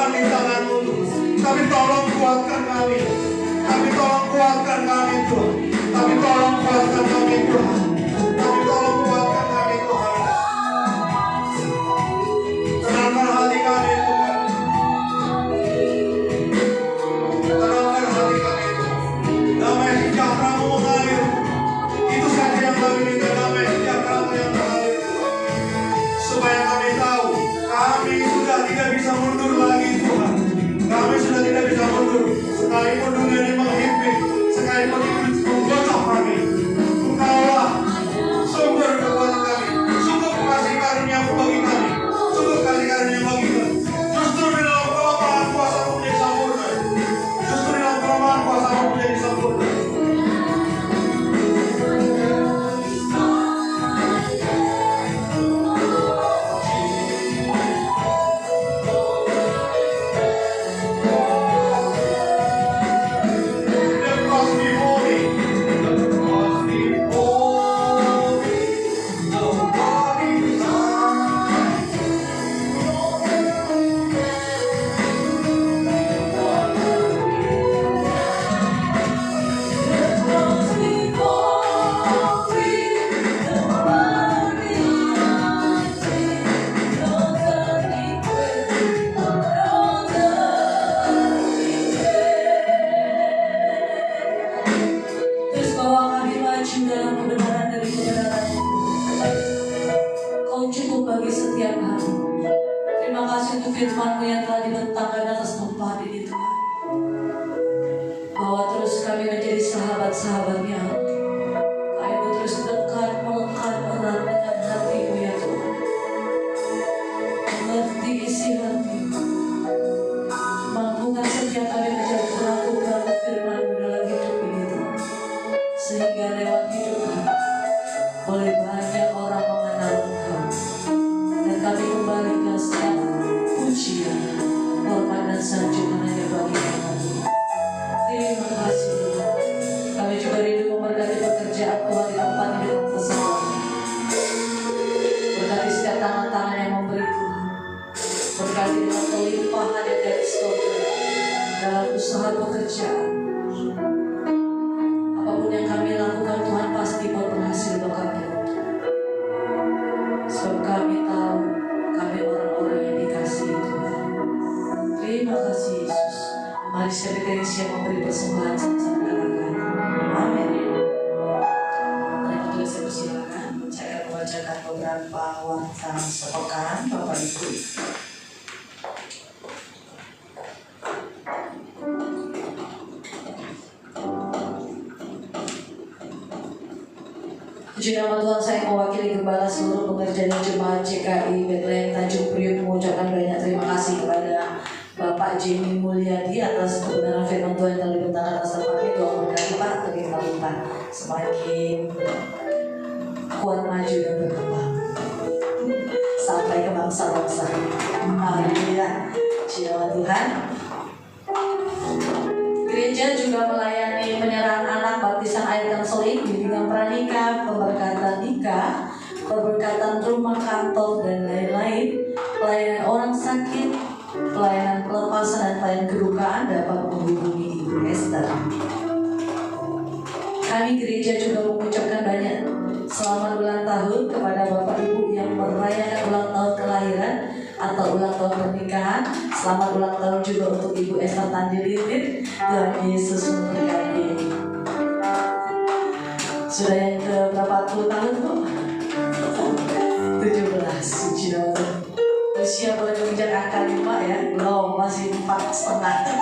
Tuhan di tangan-Mu Tuhan. Tapi tolong kuatkan kami. Tapi tolong kuatkan kami Tuhan. Tapi tolong kuatkan kami Tuhan. Tapi tolong kuatkan kami Tuhan. Tenangkan hati kami Tuhan. Tenangkan hati kami Tuhan. Damai sejahtera-Mu mengalir. Itu saja yang kami minta, damai sejahtera-Mu yang mengalir Tuhan. Supaya kami tahu kami sudah tidak bisa mundur lagi Tuhan. Kami sudah tidak bisa mundur. Sekalipun dunia ini menghimpit, sekalipun iblis menggocok kami, Engkaulah sumber kekuatan kami. Cukup kasih karunia-Mu bagi kami. Cukup kasih karunia bagi kami. Justru di dalam kelemahan kuasa-Mu menjadi sempurna. Justru di dalam kelemahan kuasa-Mu menjadi sempurna. Firman-Mu yang telah dibentangkan atas tempat ini Tuhan, bahwa terus kami menjadi sahabat-sahabat-Nya. Kami terus dekat, melekat erat dengan hati-Mu ya Tuhan, mengerti isi hati-Mu. Mampukan setiap kami menjadi melakukan firman-Mu dalam hidup ini Tuhan, sehingga lewat hidup kami boleh banyak orang mengenal Engkau, dan kami kembalikan setiap pujian, hormat dan sanjungan hanya bagi Tuhan. Terima kasih Tuhan. Kami juga rindu memberkati pekerjaan Tuhan di tempat ini dengan persatuan. Berkati setiap tangan-tangan yang memberi Tuhan. Berkati dengan kelimpahan yang dari surga dalam usaha pekerjaan. Apapun yang kami lakukan Tuhan pasti berhasil berkat Tuhan. Sebab kami tahu kami orang-orang yang dikasihi Tuhan. Terima kasih Yesus. Mari saya siap memberi persembahan sama-sama katakan amin. Mari kita saya persilakan. Saya akan membacakan beberapa warta sepekan Bapak Ibu. Puji nama Tuhan, saya mewakili gembala seluruh pengerjaan jemaat GKI Bethlehem Tanjung Priok mengucapkan banyak terima kasih kepada Bapak Jimmy Mulyadi atas kebenaran firman Tuhan yang telah dibentangkan atas tempat ini. Tuhan memberkati Pak, terima Tuhan semakin kuat maju dan berkembang sampai ke bangsa-bangsa. Haleluya, puji nama Tuhan. Gereja juga melayani penyerahan anak, baptisan air konseling, bimbingan pranikah, pemberkatan nikah, pemberkatan rumah kantor dan lain-lain, pelayanan orang sakit, pelayanan pelepasan dan pelayanan kedukaan. Dapat menghubungi Ibu Esther. Kami gereja juga mengucapkan banyak selamat ulang tahun kepada Bapak Ibu yang merayakan ulang tahun kelahiran atau ulang tahun pernikahan. Selamat ulang tahun juga untuk Ibu Esther Tanjilitin. Tuhan Yesus memberkati. Sudah yang ke berapa puluh tahun Bu? 17. Puji Tuhan. Usia boleh mengejar angka 5 ya? Belum, masih 4,5.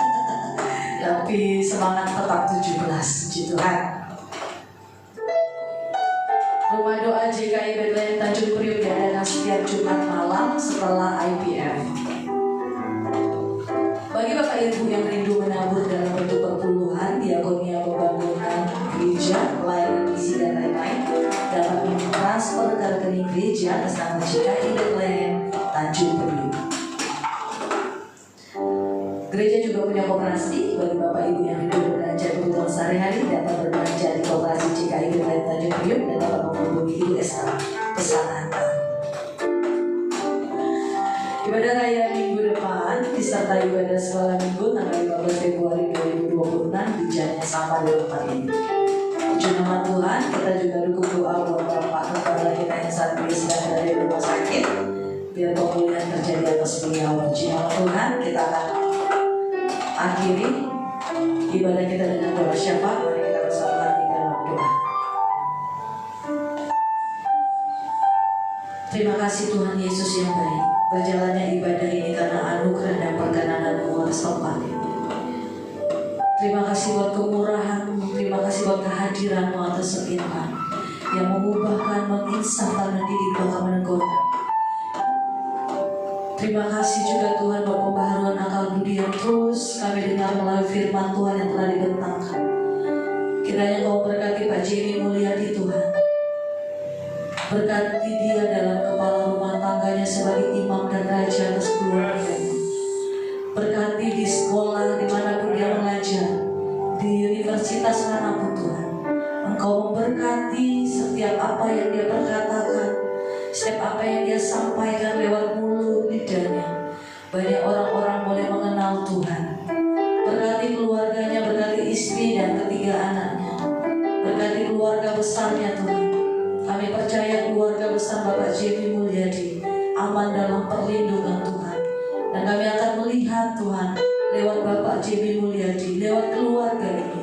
Tapi semangat tetap 17. Puji Tuhan. Rumah doa GKI Bethlehem Tanjung Priok diadakan setiap Jumat malam setelah IPF. Bagi Bapak Ibu yang rindu menabur dalam bentuk perpuluhan, diakonia pembangunan gereja, pelayanan misi dan lain-lain, dapat mentransfer ke rekening gereja atas nama GKI Bethlehem Tanjung Priok. Gereja juga punya koperasi. Bagi Bapak Ibu yang rindu berbelanja kebutuhan sehari-hari, dapat berbelanja di koperasi GKI Bethlehem Tanjung Priok dan dapat menghubungi Ibu Esther pesan antar. Ibadah raya minggu depan di serta ibadah sekolah minggu tanggal 15 Februari 2026 di jamnya sama di tempat ini. Puji nama Tuhan, kita juga dukung doa buat Bapak Kepala kita yang saat ini sedang ada di rumah sakit, biar pemulihan terjadi atas beliau. Puji nama Tuhan, kita akan akhiri ibadah kita dengan doa syafaat. Mari kita bersama di dalam doa. Terima kasih Tuhan Yesus yang baik. Berjalannya ibadah ini karena anugerah dan perkenanan-Mu atas tempat ini. Terima kasih buat kemurahan-Mu, terima kasih buat kehadiran-Mu atas setiap kami yang mengubahkan, menginsafkan, mendidik, bahkan meneguhkan. Terima kasih juga Tuhan buat pembaharuan akal budi yang terus kami dengar melalui firman Tuhan yang telah dibentangkan. Kiranya Kau berkati Pak Jamie Mulyadi Tuhan. Berkati dia dalam kepala rumah tangganya sebagai imam dan raja atas keluarganya. Berkati di sekolah dimanapun dia mengajar, di universitas manapun Tuhan. Engkau memberkati setiap apa yang dia perkatakan, setiap apa yang dia sampaikan lewat mulut lidahnya. Banyak orang-orang boleh mengenal Tuhan. Berkati keluarganya, berkati istri dan ketiga anaknya. Berkati keluarga besarnya Tuhan. Kami percaya keluarga besar Bapak Jamie Mulyadi aman dalam perlindungan Tuhan. Dan kami akan melihat Tuhan lewat Bapak Jamie Mulyadi, lewat keluarga ini.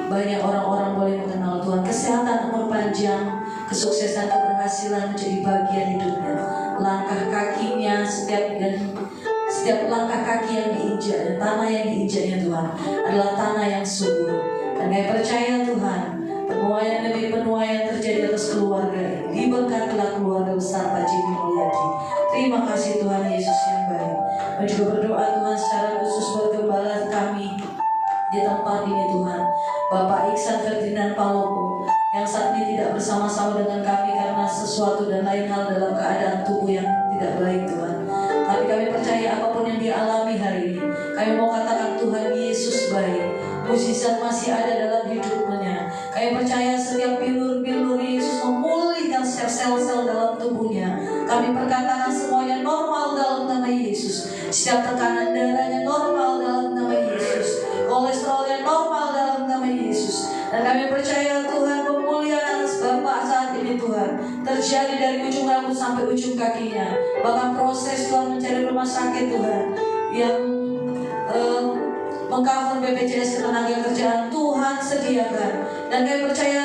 Banyak orang-orang boleh mengenal Tuhan. Kesehatan, umur panjang, kesuksesan, keberhasilan menjadi bagian hidupnya. Langkah kakinya, setiap langkah kaki yang diinjak dan tanah yang diinjaknya Tuhan adalah tanah yang subur. Dan kami percaya Tuhan, penuaian demi penuaian terjadi atas keluarga ini. Diberkatilah keluarga besar Pak Jamie Mulyadi. Terima kasih Tuhan Yesus yang baik. Kami juga berdoa Tuhan secara khusus buat gembala kami di tempat ini Tuhan, Bapak Iksan Ferdinand Palopo, yang saat ini tidak bersama-sama dengan kami karena sesuatu dan lain hal dalam keadaan tubuh yang tidak baik Tuhan. Tapi kami percaya apapun yang dia alami hari ini, kami mau katakan Tuhan Yesus baik. Mukjizat masih ada dalam hidupnya. Kami percaya setiap bilur-bilur Yesus memulihkan setiap sel-sel dalam tubuhnya. Kami perkatakan semuanya normal dalam nama Yesus. Setiap tekanan darahnya normal dalam nama Yesus. Kolesterolnya normal dalam nama Yesus. Dan kami percaya Tuhan pemulihan atas Bapak saat ini Tuhan terjadi dari ujung rambut sampai ujung kakinya. Bahkan proses Tuhan mencari rumah sakit Tuhan yang mengcover BPJS Ketenagakerjaan Tuhan sediakan. Dan kami percaya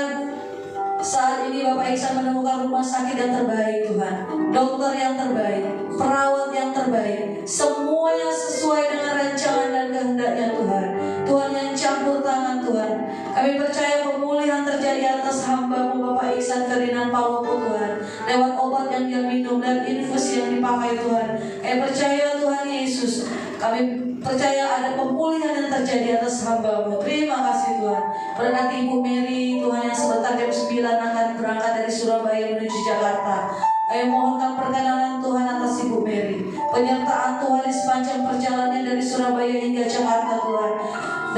saat ini Bapak Iksan menemukan rumah sakit yang terbaik Tuhan, dokter yang terbaik, perawat yang terbaik, semuanya sesuai dengan rancangan dan kehendaknya Tuhan. Tuhan yang campur tangan Tuhan. Kami percaya pemulihan terjadi atas hamba-Mu Bapak Iksan Ferdinand Palopo Tuhan, lewat obat yang dia minum dan infus yang dipakai Tuhan. Kami percaya Tuhan Yesus, kami percaya ada pemulihan yang terjadi atas hamba-Mu. Terima kasih Tuhan. Berkati Ibu Mary Tuhan yang sebentar jam 9 akan berangkat dari Surabaya menuju Jakarta. Kami mohonkan perkenanan Tuhan atas Ibu Mary, penyertaan Tuhan di sepanjang perjalanan dari Surabaya hingga Jakarta Tuhan,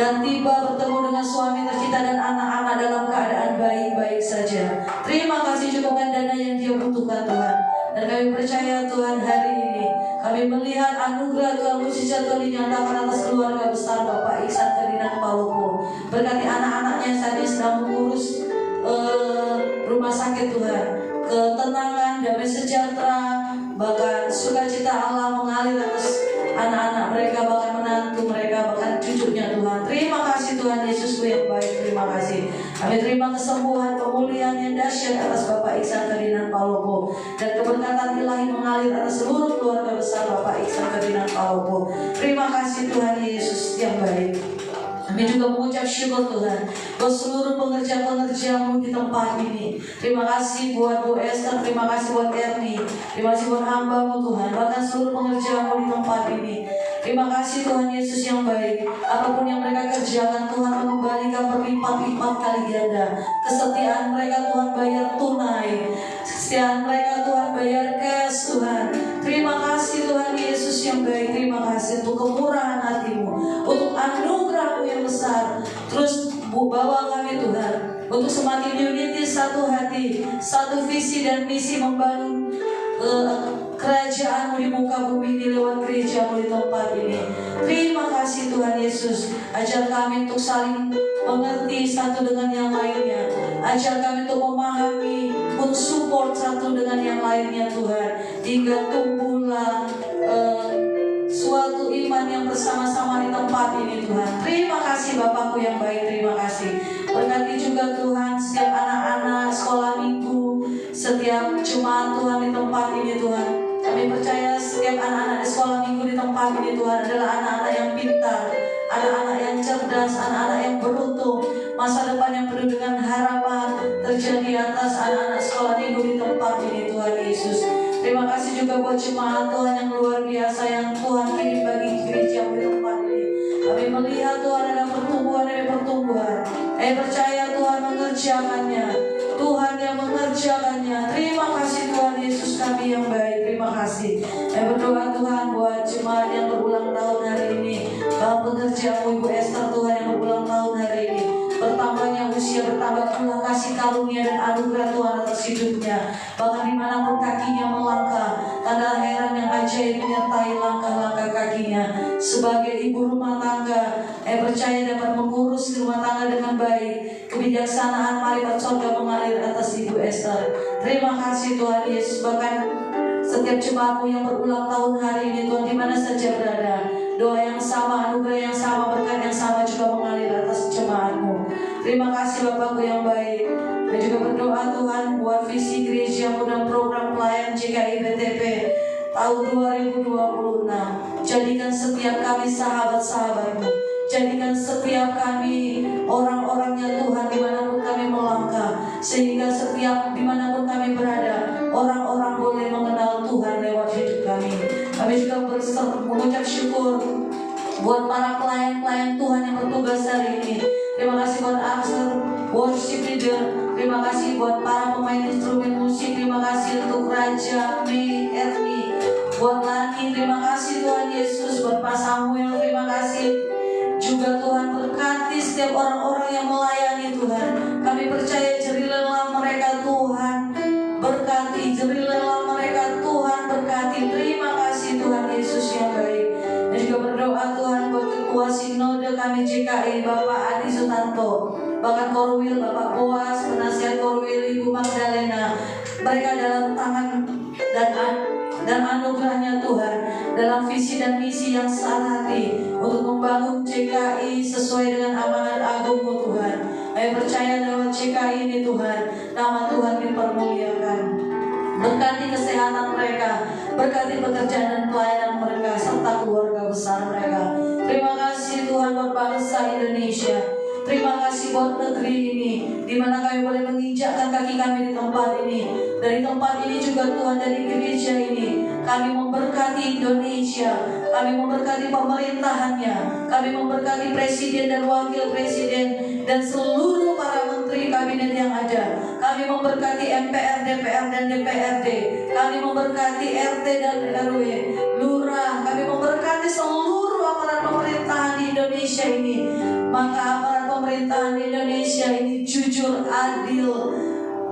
dan tiba bertemu dengan suami tercinta dan anak-anak dalam keadaan baik-baik saja. Terima kasih cukupkan dana yang dia butuhkan Tuhan. Dan kami percaya Tuhan hari ini kami melihat anugerah Tuhan, mukjizat Tuhan dinyatakan atas keluarga besar Bapak Iksan Ferdinand Palopo. Berkati anak-anaknya yang saat ini sedang mengurus rumah sakit Tuhan, ketenangan, damai sejahtera, bahkan sukacita Allah mengalir atas anak-anak mereka, bahkan menantu mereka, bahkan cucunya Tuhan. Terima kasih Tuhan Yesusku yang baik. Terima kasih. Kami terima kesembuhan, pemulihan yang dahsyat atas Bapak Iksan Ferdinand Palopo, dan keberkatan ilahi mengalir atas seluruh keluarga besar Bapak Iksan Ferdinand Palopo. Terima kasih Tuhan Yesus yang baik. Kami juga mengucap syukur Tuhan buat seluruh pengerja-pengerja-Mu di tempat ini. Terima kasih buat Bu Esther, terima kasih buat Ernie, terima kasih buat hamba-Mu Tuhan, bahkan seluruh pengerja-Mu di tempat ini. Terima kasih Tuhan Yesus yang baik. Apapun yang mereka kerjakan Tuhan mengembalikan berlipat-lipat kali ganda. Kesetiaan mereka Tuhan bayar tunai, kesetiaan mereka Tuhan bayar cash Tuhan. Terima kasih Tuhan Yesus yang baik. Terima kasih untuk kemurahan hati-Mu, untuk anugerah-Mu yang besar. Terus bawa kami Tuhan untuk semakin unity, satu hati, satu visi dan misi membangun kerajaan-Mu di muka bumi ini lewat gereja-Mu di tempat ini. Terima kasih Tuhan Yesus. Ajar kami untuk saling mengerti satu dengan yang lainnya. Ajar kami untuk memahami, mensupport satu dengan yang lainnya Tuhan. Hingga tumbuhlah suatu iman yang bersama-sama di tempat ini Tuhan. Terima kasih Bapakku yang baik, terima kasih. Berkati juga Tuhan setiap anak-anak sekolah minggu, setiap jemaat Tuhan di tempat ini Tuhan. Kami percaya setiap anak-anak di sekolah minggu di tempat ini Tuhan adalah anak-anak yang pintar, anak-anak yang cerdas, anak-anak yang beruntung. Masa depan yang penuh dengan harapan terjadi atas anak-anak sekolah minggu di tempat ini Tuhan Yesus. Terima kasih juga buat jemaat Tuhan yang luar biasa yang Tuhan kirim bagi gereja di tempat ini. Kami melihat Tuhan ada pertumbuhan demi pertumbuhan. Kami percaya Tuhan mengerjakannya. Tuhan yang mengerjakannya. Terima kasih Tuhan Yesus kami yang baik. Terima kasih. Kami berdoa Tuhan buat jemaat yang berulang tahun hari ini. Bapak pekerjaanmu Ibu Esther Tuhan yang berulang tahun hari ini. Bertambahnya usia, bertambah pula kasih karunia dan anugerah Tuhan atas hidupnya. Bahkan dimanapun kakinya melangkah, tanda heran yang ajaib menyertai langkah-langkah kakinya. Sebagai ibu rumah tangga, percaya dapat mengurus rumah tangga dengan baik. Kebijaksanaan malaikat surga mengalir atas Ibu Esther. Terima kasih Tuhan Yesus. Bahkan setiap jemaatmu yang berulang tahun hari ini Tuhan, di mana saja berada, doa yang sama, anugerah yang sama, berkat yang sama juga mengalir atas jemaatmu. Terima kasih Bapakku yang baik. Dan juga berdoa Tuhan buat visi gereja dan program pelayan GKI BTP tahun 2026. Jadikan setiap kami sahabat-sahabat-Mu. Jadikan setiap kami orang-orangnya Tuhan dimanapun kami melangkah. Sehingga setiap dimanapun kami berada, orang-orang boleh mengenal Tuhan lewat hidup kami. Kami juga mengucap syukur buat para pelayan-pelayan Tuhan yang bertugas hari ini. Terima kasih buat Axel, worship leader. Terima kasih buat para pemain instrumen musik. Terima kasih untuk Raja, Mei, Erni, buat Lani. Terima kasih Tuhan Yesus. Buat Pak Samuel, terima kasih. Juga Tuhan berkati setiap orang-orang yang melayani Tuhan. Kami percaya jerilah mereka Tuhan berkati, jerilah mereka Tuhan berkati. Terima kasih Tuhan Yesus yang baik. Dan juga berdoa Tuhan buat ketua sinode kami GKI Bapak Adi Sutanto, bahkan Korwil Bapak Boas, penasihat Korwil Ibu Magdalena. Mereka dalam tangan dan anugerahnya Tuhan dalam visi dan misi yang sehati untuk membangun GKI sesuai dengan amanat agung-Mu Tuhan. Kami percaya lewat GKI ini Tuhan, nama Tuhan dipermuliakan. Berkati kesehatan mereka, berkati pekerjaan dan pelayanan mereka, serta keluarga besar mereka. Terima kasih Tuhan buat bangsa Indonesia. Terima kasih buat negeri ini, di mana kami boleh menginjakkan kaki kami di tempat ini. Dari tempat ini juga Tuhan, dari gereja ini, kami memberkati Indonesia, kami memberkati pemerintahannya, kami memberkati presiden dan wakil presiden dan seluruh para menteri kabinet yang ada. Kami memberkati MPR, DPR dan DPRD. Kami memberkati RT dan RW, lurah. Kami memberkati seluruh aparat pemerintahan di Indonesia ini. Maka aparat pemerintahan di Indonesia ini jujur, adil,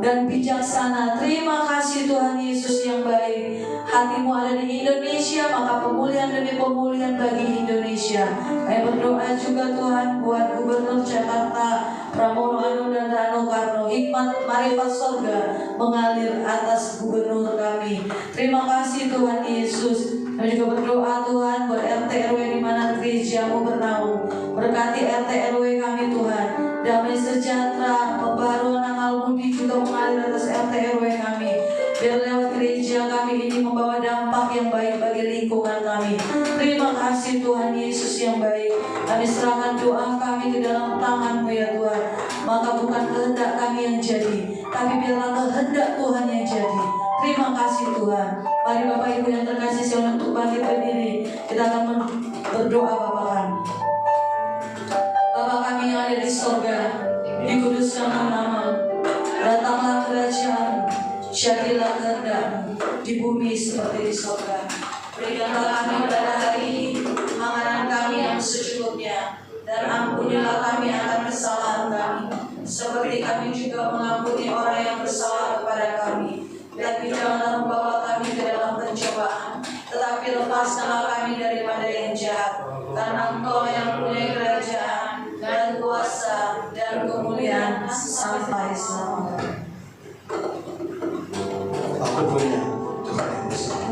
dan bijaksana. Terima kasih Tuhan Yesus yang baik. Hati-Mu ada di Indonesia, maka pemulihan demi pemulihan bagi Indonesia. Kami berdoa juga Tuhan buat Gubernur Jakarta Pramono Anung dan Rano Karno. Hikmat marifat surga mengalir atas gubernur kami. Terima kasih Tuhan Yesus. Kami juga berdoa Tuhan buat RT RW di mana gereja-Mu bernaung. Berkati RT RW kami Tuhan. Damai sejahtera, pembaruan akal budi juga mengalir atas RT RW kami. Biar lewat gereja kami ini membawa dampak yang baik bagi lingkungan kami. Terima kasih Tuhan Yesus yang baik. Kami serahkan doa kami ke dalam tangan-Mu ya Tuhan. Maka bukan kehendak kami yang jadi, tapi biarlah kehendak Tuhan yang jadi. Terima kasih Tuhan. Mari Bapak Ibu yang terkasih silakan untuk bangkit berdiri. Kita akan berdoa Bapak. Bapa kami yang ada di surga, dikuduskanlah nama-Mu. Datanglah kerajaan, jadilah kehendak-Mu di bumi seperti di surga. Berikanlah kami pada hari ini makanan kami yang secukupnya, dan ampunilah kami akan kesalahan kami, seperti kami juga mengampuni orang yang bersalah kepada kami. Dan janganlah membawa kami ke dalam pencobaan, karena Engkau yang punya kerajaan dan kuasa dan kemuliaan sampai selamanya. Aku punya Tuhan yang besar.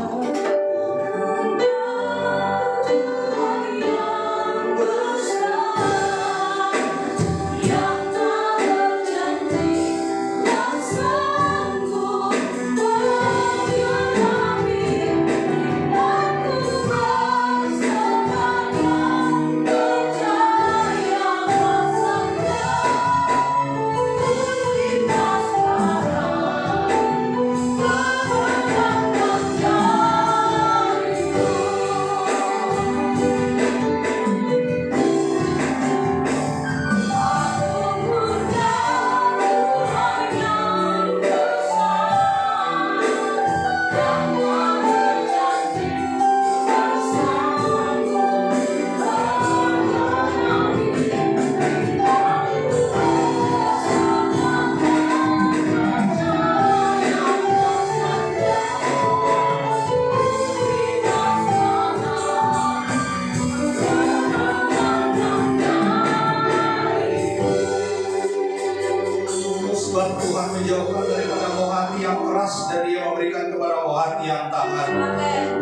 Sebab Tuhan menjauhkan daripada mau hati yang keras dan Dia memberikan kepada mau hati yang tahan.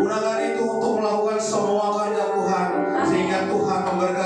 Gunakan itu untuk melakukan semua kehendak Tuhan, sehingga Tuhan memberkati